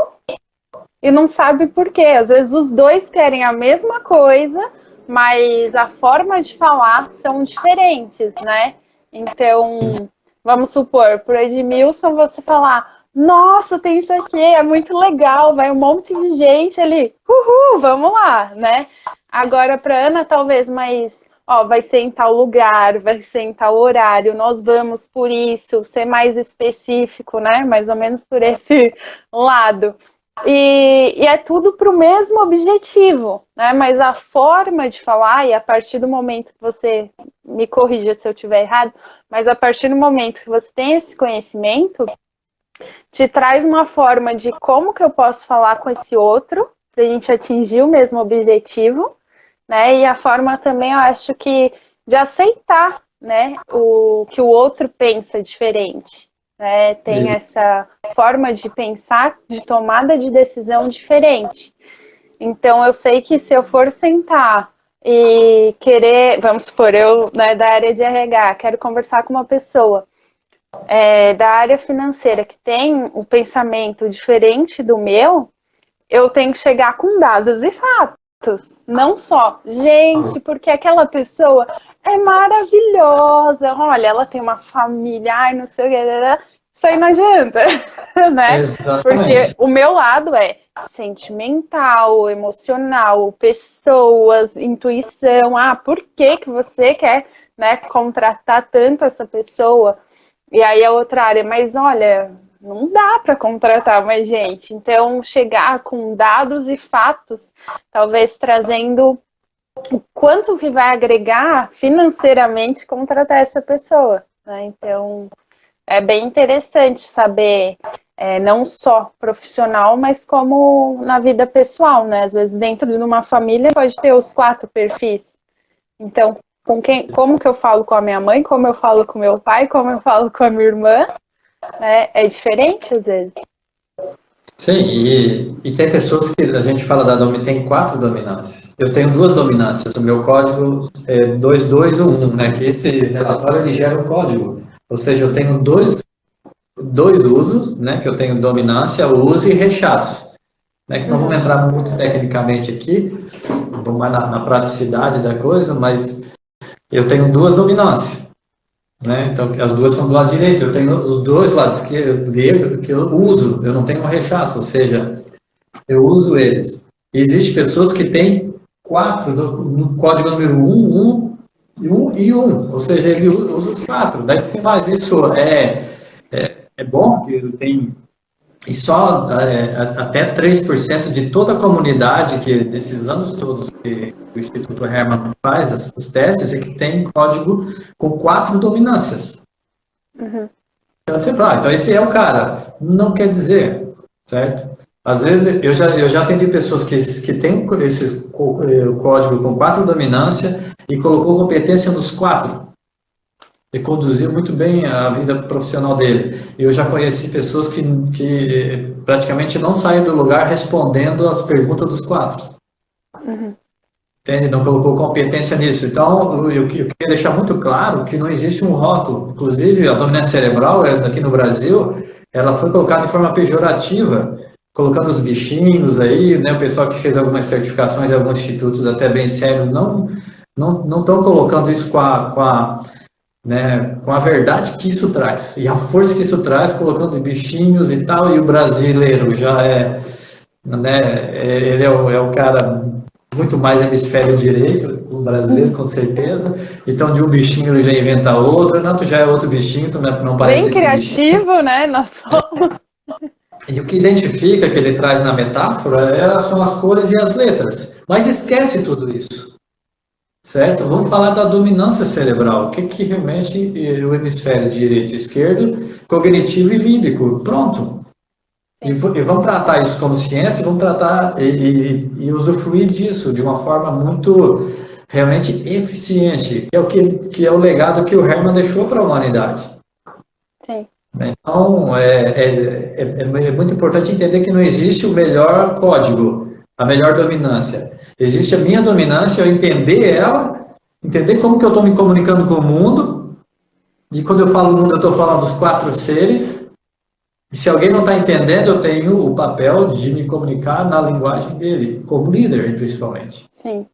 e não sabe por quê. Às vezes os dois querem a mesma coisa, mas a forma de falar são diferentes, né? Então, vamos supor, pro Edmilson você falar, nossa, tem isso aqui, é muito legal, vai um monte de gente ali, uhul, vamos lá, né? Agora para Ana talvez, mas vai ser em tal lugar, vai ser em tal horário, nós vamos por isso, ser mais específico, né? Mais ou menos por esse lado. E é tudo para o mesmo objetivo, né? Mas a forma de falar, e a partir do momento que você me corrija se eu estiver errado, mas a partir do momento que você tem esse conhecimento, te traz uma forma de como que eu posso falar com esse outro, para a gente atingir o mesmo objetivo, né? E a forma também, eu acho que, de aceitar, né, o que o outro pensa diferente. Né, tem essa forma de pensar, de tomada de decisão diferente. Então, eu sei que se eu for sentar e querer, vamos supor, eu, né, da área de RH, quero conversar com uma pessoa da área financeira que tem um pensamento diferente do meu, eu tenho que chegar com dados e fatos. Não só, gente, porque aquela pessoa é maravilhosa, olha, ela tem uma família, ai, não sei o que, isso aí não adianta, né? Exatamente. Porque o meu lado é sentimental, emocional, pessoas, intuição. Ah, por que que você quer, né, contratar tanto essa pessoa? E aí a outra área, mas olha, não dá para contratar mais gente. Então, chegar com dados e fatos, talvez trazendo o quanto que vai agregar financeiramente contratar essa pessoa, né? Então, é bem interessante saber, não só profissional, mas como na vida pessoal, né? Às vezes dentro de uma família pode ter os 4 perfis. Então, como que eu falo com a minha mãe, como eu falo com meu pai, como eu falo com a minha irmã, né? É diferente às vezes. Sim, e tem pessoas que a gente fala tem 4 dominâncias. Eu tenho 2 dominâncias, o meu código é 2211, né? Que esse relatório ele gera um código. Ou seja, eu tenho dois usos, né? Que eu tenho dominância, uso e rechaço. Né, que não vamos entrar muito tecnicamente aqui, vamos mais na praticidade da coisa, mas eu tenho 2 dominâncias. Né? Então, as 2 são do lado direito. Eu tenho os 2 lados que eu uso, eu não tenho um rechaço, ou seja, eu uso eles. Existem pessoas que têm 4 no código número 1 e 1, ou seja, ele usa os 4. Daí você faz isso, é bom que tem. E só até 3% de toda a comunidade que desses anos todos que o Instituto Hermann faz os testes é que tem código com 4 dominâncias. Uhum. Então você fala, então esse é o cara. Não quer dizer, certo? Às vezes eu já atendi pessoas que têm esse código com 4 dominâncias e colocou competência nos 4 e conduziu muito bem a vida profissional dele. Eu já conheci pessoas que praticamente não saem do lugar respondendo as perguntas dos 4. Uhum. Entende? Não colocou competência nisso. Então, eu queria deixar muito claro que não existe um rótulo. Inclusive, a dominância cerebral, aqui no Brasil, ela foi colocada de forma pejorativa, colocando os bichinhos aí, né? O pessoal que fez algumas certificações de alguns institutos até bem sérios não estão colocando isso com a verdade que isso traz e a força que isso traz, colocando bichinhos e tal, e o brasileiro já ele é o cara muito mais hemisfério direito, o brasileiro com certeza, então de um bichinho ele já inventa outro, não, tu já é outro bichinho, tu não parece Bem esse bichinho. criativo, né? Nós somos. E o que identifica, que ele traz na metáfora, são as cores e as letras, mas esquece tudo isso. Certo? Vamos falar da dominância cerebral. O que realmente o hemisfério direito e esquerdo, cognitivo e límbico. Pronto. E vamos tratar isso como ciência, vamos tratar e usufruir disso de uma forma muito realmente eficiente, que é que é o legado que o Hermann deixou para a humanidade. Sim. Então, é muito importante entender que não existe o melhor código, a melhor dominância. Existe a minha dominância, eu entender ela, entender como que eu estou me comunicando com o mundo, e quando eu falo mundo, eu estou falando dos 4 seres, e se alguém não está entendendo, eu tenho o papel de me comunicar na linguagem dele, como líder, principalmente. Sim.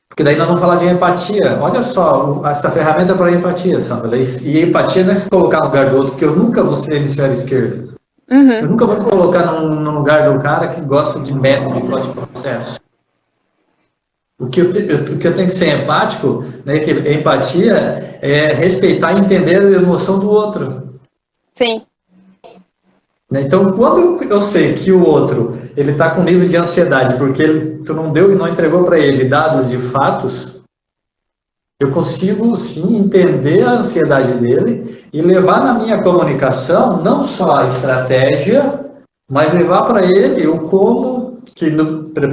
Porque daí nós vamos falar de empatia. Olha só, essa ferramenta para empatia, Sandra. E empatia não é se colocar no lugar do outro, porque eu nunca vou ser hemisfério esquerdo. Uhum. Eu nunca vou me colocar no lugar do cara que gosta de método e gosta de processo. O que eu tenho que ser empático, né, que empatia é respeitar e entender a emoção do outro. Sim. Então, quando eu sei que o outro ele está com nível de ansiedade porque tu não deu e não entregou para ele dados e fatos, eu consigo sim entender a ansiedade dele e levar na minha comunicação não só a estratégia, mas levar para ele o como,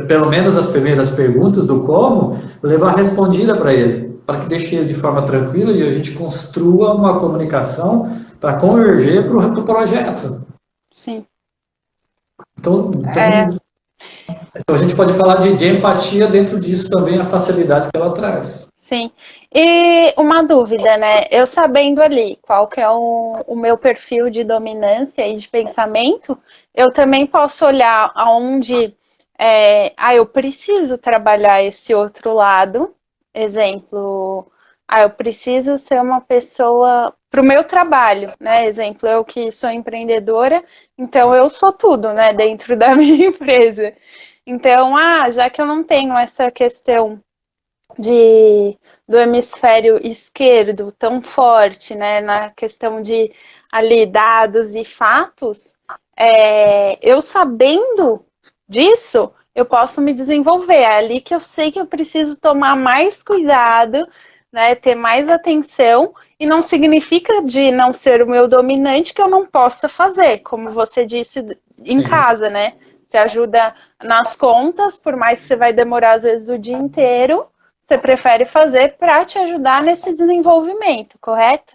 pelo menos as primeiras perguntas do como, levar respondida para ele, para que deixe ele de forma tranquila e a gente construa uma comunicação para converger para o projeto. Sim. Então, a gente pode falar de empatia dentro disso também, a facilidade que ela traz. Sim. E uma dúvida, né? Eu sabendo ali qual que é o meu perfil de dominância e de pensamento, eu também posso olhar aonde eu preciso trabalhar esse outro lado. Exemplo, eu preciso ser uma pessoa para o meu trabalho, né? Exemplo, eu que sou empreendedora, então eu sou tudo, né? Dentro da minha empresa. Então, já que eu não tenho essa questão do hemisfério esquerdo tão forte, né? Na questão de ali dados e fatos, eu sabendo disso, eu posso me desenvolver. É ali que eu sei que eu preciso tomar mais cuidado, né, ter mais atenção, e não significa de não ser o meu dominante que eu não possa fazer, como você disse em casa, né? Você ajuda nas contas, por mais que você vai demorar às vezes o dia inteiro, você prefere fazer para te ajudar nesse desenvolvimento, correto?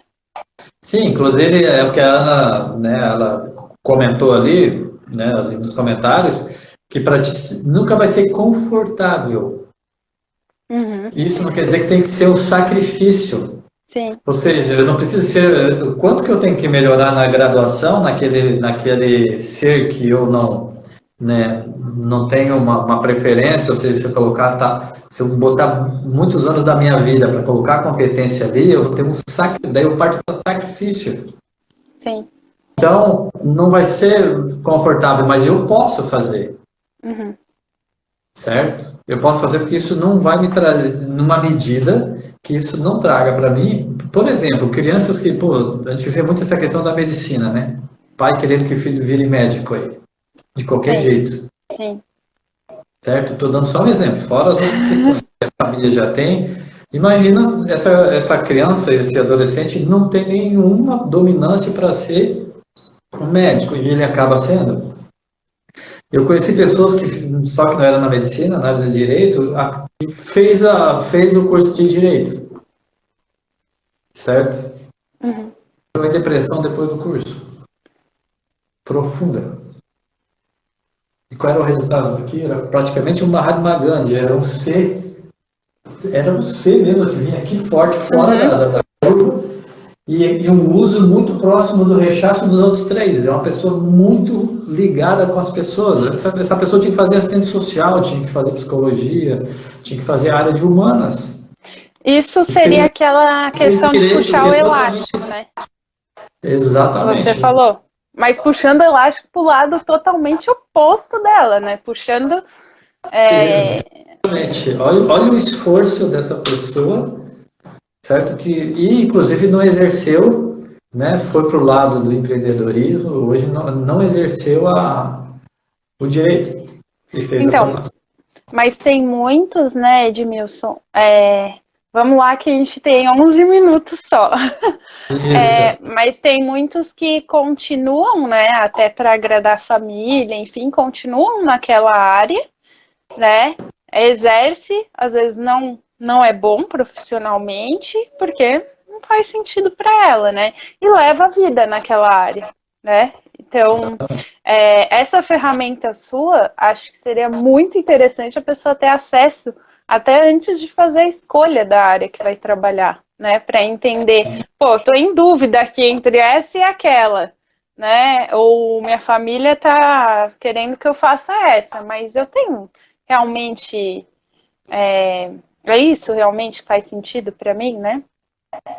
Sim, inclusive é o que a Ana, né, ela comentou ali, né, ali nos comentários, que para ti nunca vai ser confortável. Uhum. Isso não quer dizer que tem que ser um sacrifício. Sim. Ou seja, eu não preciso ser. O quanto que eu tenho que melhorar na graduação, naquele ser que eu não, né, não tenho uma preferência, ou seja, se eu colocar, se eu botar muitos anos da minha vida para colocar a competência ali, eu vou ter um sacrifício, daí eu parto para sacrifício. Sim. Então, não vai ser confortável, mas eu posso fazer. Uhum. Certo? Eu posso fazer porque isso não vai me trazer, numa medida que isso não traga para mim. Por exemplo, crianças que, a gente vê muito essa questão da medicina, né? Pai querendo que o filho vire médico aí, de qualquer jeito. Sim. Certo? Estou dando só um exemplo, fora as outras questões que a família já tem. Imagina essa criança, esse adolescente, não tem nenhuma dominância para ser um médico e ele acaba sendo. Eu conheci pessoas só que não era na medicina, na área de direito, fez o curso de direito. Certo? Uhum. Foi depressão depois do curso. Profunda. E qual era o resultado aqui? Era praticamente um Mahatma Gandhi, era um ser mesmo que vinha aqui forte, fora da curva, e um uso muito próximo do rechaço dos outros três. É uma pessoa muito ligada com as pessoas. Essa pessoa tinha que fazer assistente social, tinha que fazer psicologia, tinha que fazer a área de humanas. Isso seria aquela questão de puxar o elástico, né? Exatamente. Você falou. Mas puxando o elástico para o lado totalmente oposto dela, né? Puxando... Exatamente. Olha o esforço dessa pessoa, certo? E inclusive não exerceu, né? Foi para o lado do empreendedorismo, hoje não exerceu o direito. Então, mas tem muitos, né, Edmilson? Vamos lá que a gente tem 11 minutos só. Mas tem muitos que continuam, né, até para agradar a família, enfim, continuam naquela área, né? Exerce, às vezes não é bom profissionalmente, porque não faz sentido para ela, né? E leva a vida naquela área, né? Então, essa ferramenta sua, acho que seria muito interessante a pessoa ter acesso até antes de fazer a escolha da área que vai trabalhar, né? Para entender, tô em dúvida aqui entre essa e aquela, né? Ou minha família tá querendo que eu faça essa, mas eu tenho realmente... isso realmente faz sentido para mim, né?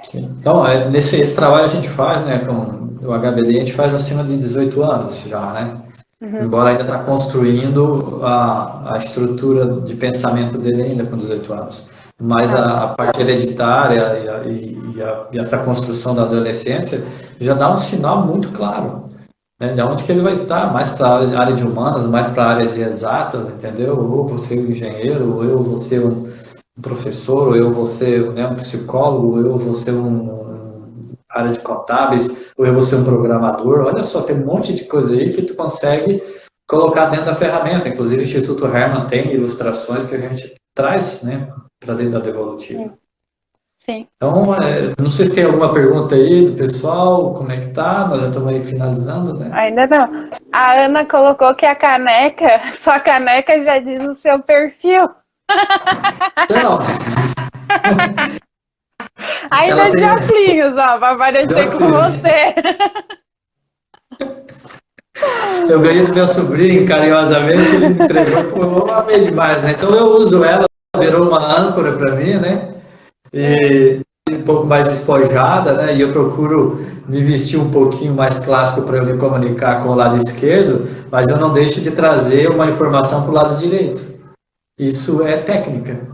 Sim. Então, esse trabalho a gente faz, né, com o HBD, a gente faz acima de 18 anos já, né? Uhum. Embora ainda está construindo a estrutura de pensamento dele ainda com 18 anos. Mas a parte hereditária e essa construção da adolescência já dá um sinal muito claro, né, de onde que ele vai estar, mais para a área de humanas, mais para a área de exatas, entendeu? Ou você um engenheiro, ou eu vou ser um professor, ou eu vou ser, né, um psicólogo, ou eu vou ser área de contábeis, ou eu vou ser um programador. Olha só, tem um monte de coisa aí que tu consegue colocar dentro da ferramenta. Inclusive o Instituto Hermann tem ilustrações que a gente traz, né, para dentro da Devolutiva. Sim. Então, não sei se tem alguma pergunta aí do pessoal, como é que tá? Nós já estamos aí finalizando, né? Ainda não. A Ana colocou que a caneca, sua caneca já diz o seu perfil. Não. Ainda de óculos, ó, para parecer com você. Eu ganhei do meu sobrinho, carinhosamente, ele me entregou, eu amei demais, né? Então eu uso ela, virou uma âncora para mim, né? E um pouco mais despojada, né? E eu procuro me vestir um pouquinho mais clássico para eu me comunicar com o lado esquerdo, mas eu não deixo de trazer uma informação para o lado direito. Isso é técnica.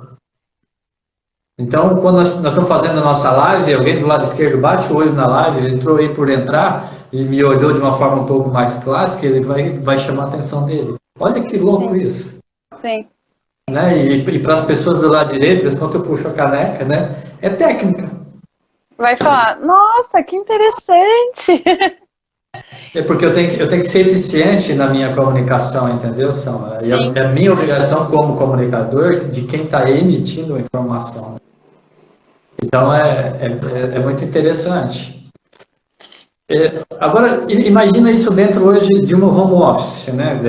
Então, quando nós estamos fazendo a nossa live, alguém do lado esquerdo bate o olho na live, entrou aí por entrar e me olhou de uma forma um pouco mais clássica, ele vai chamar a atenção dele. Olha que louco isso. Sim. Né? E para as pessoas do lado direito, enquanto eu puxo a caneca, né? É técnica. Vai falar, nossa, que interessante. É porque eu tenho que ser eficiente na minha comunicação, entendeu, São? É a minha obrigação como comunicador de quem está emitindo a informação. Então, é muito interessante. Agora, imagina isso dentro hoje de uma home office, né?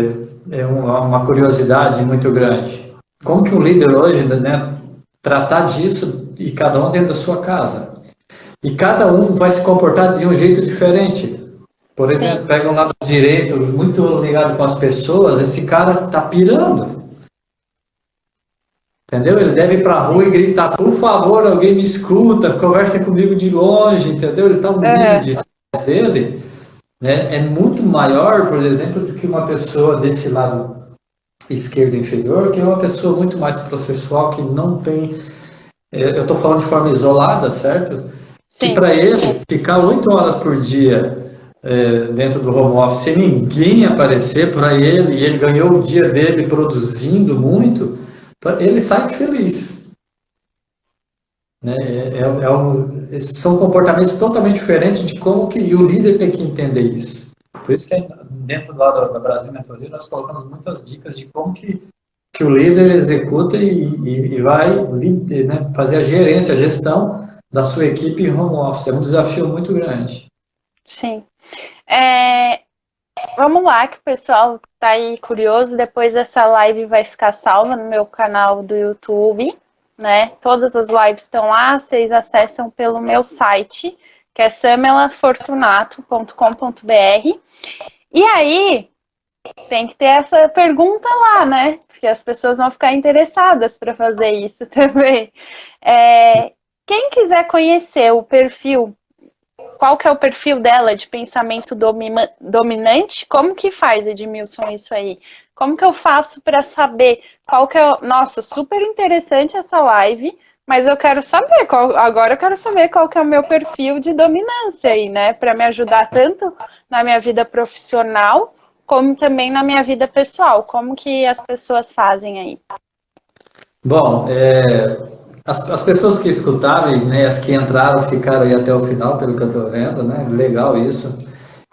É uma curiosidade muito grande. Como que o líder hoje, né, tratar disso e cada um dentro da sua casa? E cada um vai se comportar de um jeito diferente. Por exemplo, pega um lado direito, muito ligado com as pessoas, esse cara está pirando. Entendeu? Ele deve ir para a rua e gritar, por favor, alguém me escuta, conversa comigo de longe, entendeu? Ele está no nível de dele, né? É muito maior, por exemplo, do que uma pessoa desse lado esquerdo inferior, que é uma pessoa muito mais processual, que não tem... eu estou falando de forma isolada, certo? Que para ele, ficar 8 horas por dia dentro do home office, sem ninguém aparecer para ele, e ele ganhou o dia dele produzindo muito, ele sai feliz. Né? São comportamentos totalmente diferentes de como que o líder tem que entender isso. Por isso que dentro da Brasil Mentoria nós colocamos muitas dicas de como que o líder executa e vai, né, fazer a gerência, a gestão da sua equipe em home office. É um desafio muito grande. Sim. Vamos lá, que o pessoal tá aí curioso. Depois essa live vai ficar salva no meu canal do YouTube, né? Todas as lives estão lá, vocês acessam pelo meu site, que é samelafortunato.com.br. E aí, tem que ter essa pergunta lá, né? Porque as pessoas vão ficar interessadas para fazer isso também. Quem quiser conhecer o perfil, qual que é o perfil dela de pensamento dominante, como que faz, Edmilson, isso aí? Como que eu faço para saber qual que é... Nossa, super interessante essa live, mas eu quero saber, agora eu quero saber qual que é o meu perfil de dominância aí, né? Para me ajudar tanto na minha vida profissional, como também na minha vida pessoal. Como que as pessoas fazem aí? Bom, as pessoas que escutaram, né, as que entraram, ficaram aí até o final, pelo que eu estou vendo, né? Legal isso.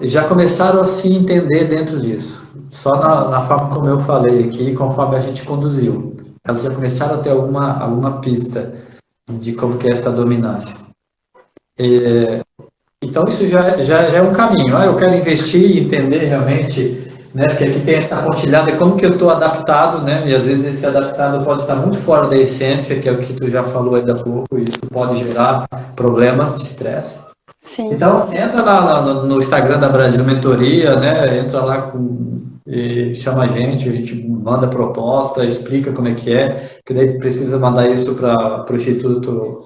Já começaram a se entender dentro disso. Só na forma como eu falei aqui, conforme a gente conduziu. Elas já começaram a ter alguma pista de como que é essa dominância. Então isso já é um caminho. Eu quero investir e entender realmente, né, porque aqui tem essa pontilhada, como que eu estou adaptado, né, e às vezes esse adaptado pode estar muito fora da essência, que é o que tu já falou ainda há pouco, e isso pode gerar problemas de estresse. Então, entra lá no Instagram da Brasil Mentoria, né, entra lá e chama a gente manda proposta, explica como é, que daí precisa mandar isso para o Instituto...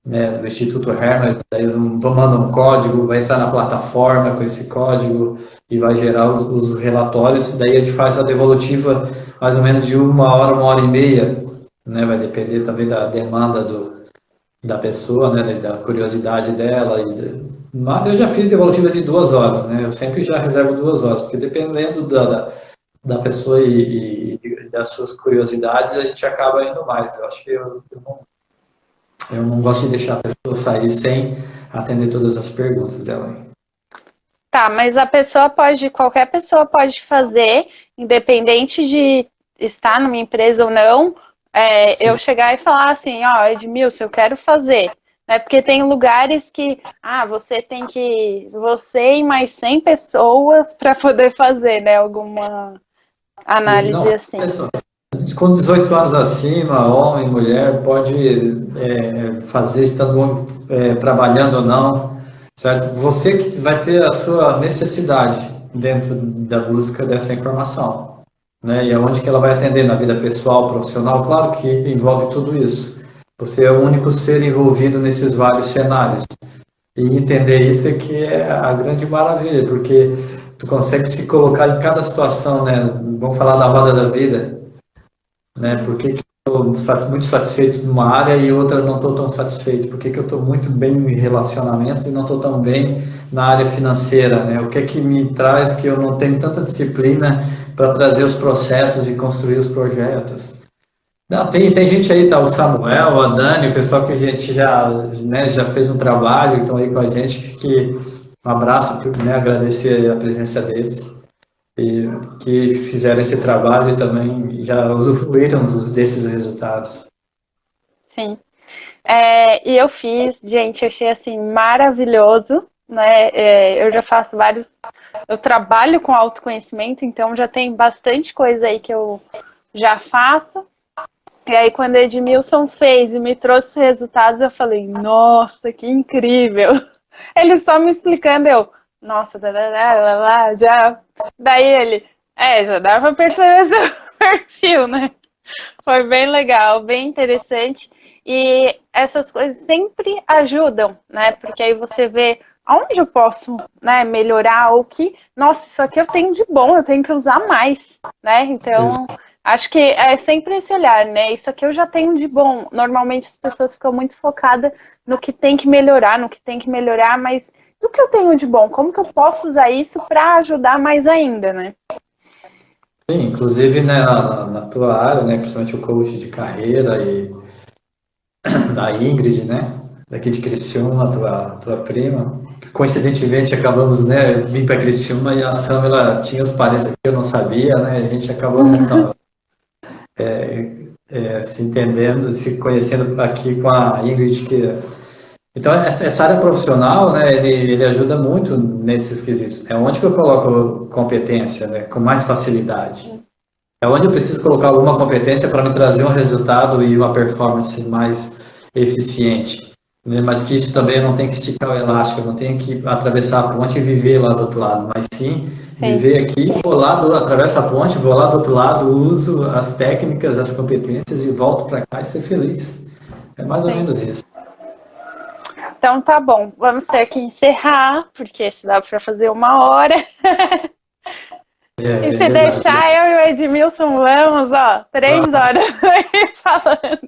do Instituto Hermes, daí manda um código, vai entrar na plataforma com esse código e vai gerar os relatórios, daí a gente faz a devolutiva mais ou menos de 1 hora e meia, né? Vai depender também da demanda da pessoa, né? Da curiosidade dela. Mas eu já fiz devolutiva de 2 horas, né? Eu sempre já reservo 2 horas, porque dependendo da pessoa e das suas curiosidades, a gente acaba indo mais. Eu acho que eu não gosto de deixar a pessoa sair sem atender todas as perguntas dela. Tá, mas qualquer pessoa pode fazer, independente de estar numa empresa ou não, eu chegar e falar assim, Edmilson, eu quero fazer. Né? Porque tem lugares que, você e mais 100 pessoas para poder fazer, né? Alguma análise assim. Com 18 anos acima, homem, mulher, pode fazer estando trabalhando ou não, certo? Você que vai ter a sua necessidade dentro da busca dessa informação, né? E aonde que ela vai atender na vida pessoal, profissional, claro que envolve tudo isso. Você é o único ser envolvido nesses vários cenários. E entender isso é que é a grande maravilha, porque tu consegue se colocar em cada situação, né? Vamos falar da roda da vida, né? Por que que eu estou muito satisfeito numa área e outra não estou tão satisfeito? Por que que eu estou muito bem em relacionamentos e não estou tão bem na área financeira, né? O que é que me traz que eu não tenho tanta disciplina para trazer os processos e construir os projetos? Não, tem gente aí, tá? O Samuel, a Dani, o pessoal que a gente já, né, já fez um trabalho, estão aí com a gente, que um abraço, né, agradecer a presença deles, e que fizeram esse trabalho e também já usufruíram desses resultados. Sim. E eu fiz, gente, eu achei assim maravilhoso, né? Eu já faço vários. Eu trabalho com autoconhecimento, então já tem bastante coisa aí que eu já faço. E aí, quando o Edmilson fez e me trouxe os resultados, eu falei, nossa, que incrível! Ele só me explicando, nossa, já. Daí ele, já dá pra perceber seu perfil, né? Foi bem legal, bem interessante. E essas coisas sempre ajudam, né? Porque aí você vê aonde eu posso, né, melhorar, ou que, nossa, isso aqui eu tenho de bom, eu tenho que usar mais, né? Então, acho que é sempre esse olhar, né? Isso aqui eu já tenho de bom. Normalmente as pessoas ficam muito focadas no que tem que melhorar, mas o que eu tenho de bom? Como que eu posso usar isso para ajudar mais ainda, né? Sim, inclusive, né, na tua área, né, principalmente o coach de carreira e da Ingrid, né, daqui de Criciúma, tua prima. Coincidentemente, acabamos, né, vim para Criciúma e a Sam, ela tinha os parentes aqui, eu não sabia, né, a gente acabou se entendendo, se conhecendo aqui com a Ingrid, então essa área profissional, né, ele ajuda muito nesses quesitos. É onde que eu coloco competência, né, com mais facilidade. É onde eu preciso colocar alguma competência para me trazer um resultado e uma performance mais eficiente. Né? Mas que isso também não tem que esticar o elástico, não tem que atravessar a ponte e viver lá do outro lado, mas sim viver aqui, vou lá, atravesso a ponte, vou lá do outro lado, uso as técnicas, as competências e volto para cá e ser feliz. É mais ou menos isso. Então tá bom, vamos ter que encerrar, porque se dá para fazer 1 hora. E se deixar, eu e o Edmilson vamos, 3 horas falando.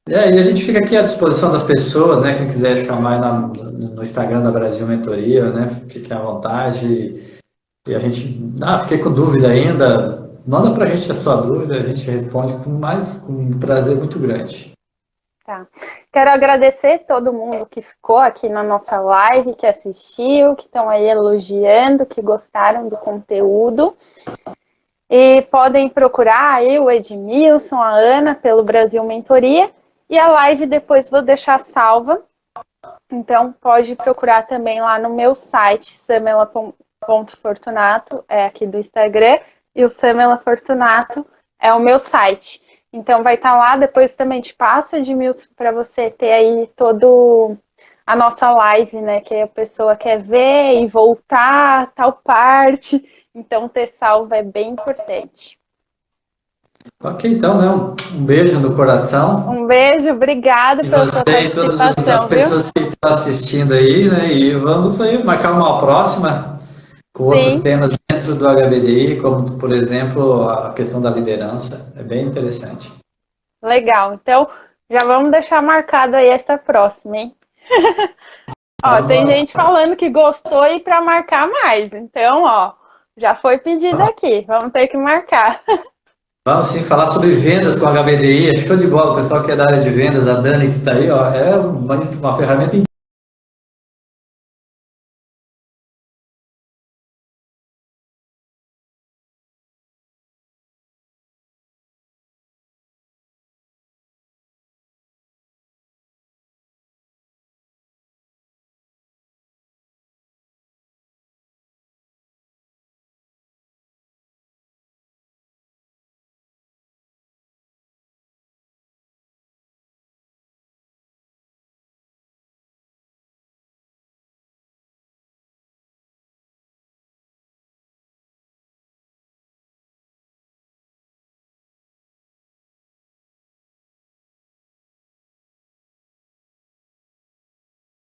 E a gente fica aqui à disposição das pessoas, né? Quem quiser chamar no Instagram da Brasil Mentoria, né? Fique à vontade. E a gente, fiquei com dúvida ainda, manda pra gente a sua dúvida, a gente responde com um prazer muito grande. Tá. Quero agradecer todo mundo que ficou aqui na nossa live, que assistiu, que estão aí elogiando, que gostaram do conteúdo. E podem procurar aí o Edmilson, a Ana, pelo Brasil Mentoria. E a live depois vou deixar salva. Então pode procurar também lá no meu site, samela.fortunato, é aqui do Instagram. E o Samela Fortunato é o meu site. Então vai estar lá, depois também te passo, Edmilson, para você ter aí todo a nossa live, né? Que a pessoa quer ver e voltar, tal parte. Então ter salvo é bem importante. Ok, então, né? Um beijo no coração. Um beijo, obrigada pela sua participação. E todas as pessoas que estão assistindo aí, né? E vamos aí marcar uma próxima com outros temas dentro do HBDI, como, por exemplo, a questão da liderança. É bem interessante. Legal. Então, já vamos deixar marcado aí essa próxima, hein? Tem gente falando que gostou e para marcar mais. Então, já foi pedido aqui. Vamos ter que marcar. Vamos sim falar sobre vendas com HBDI. É show de bola. O pessoal que é da área de vendas, a Dani que está aí, é uma ferramenta incrível.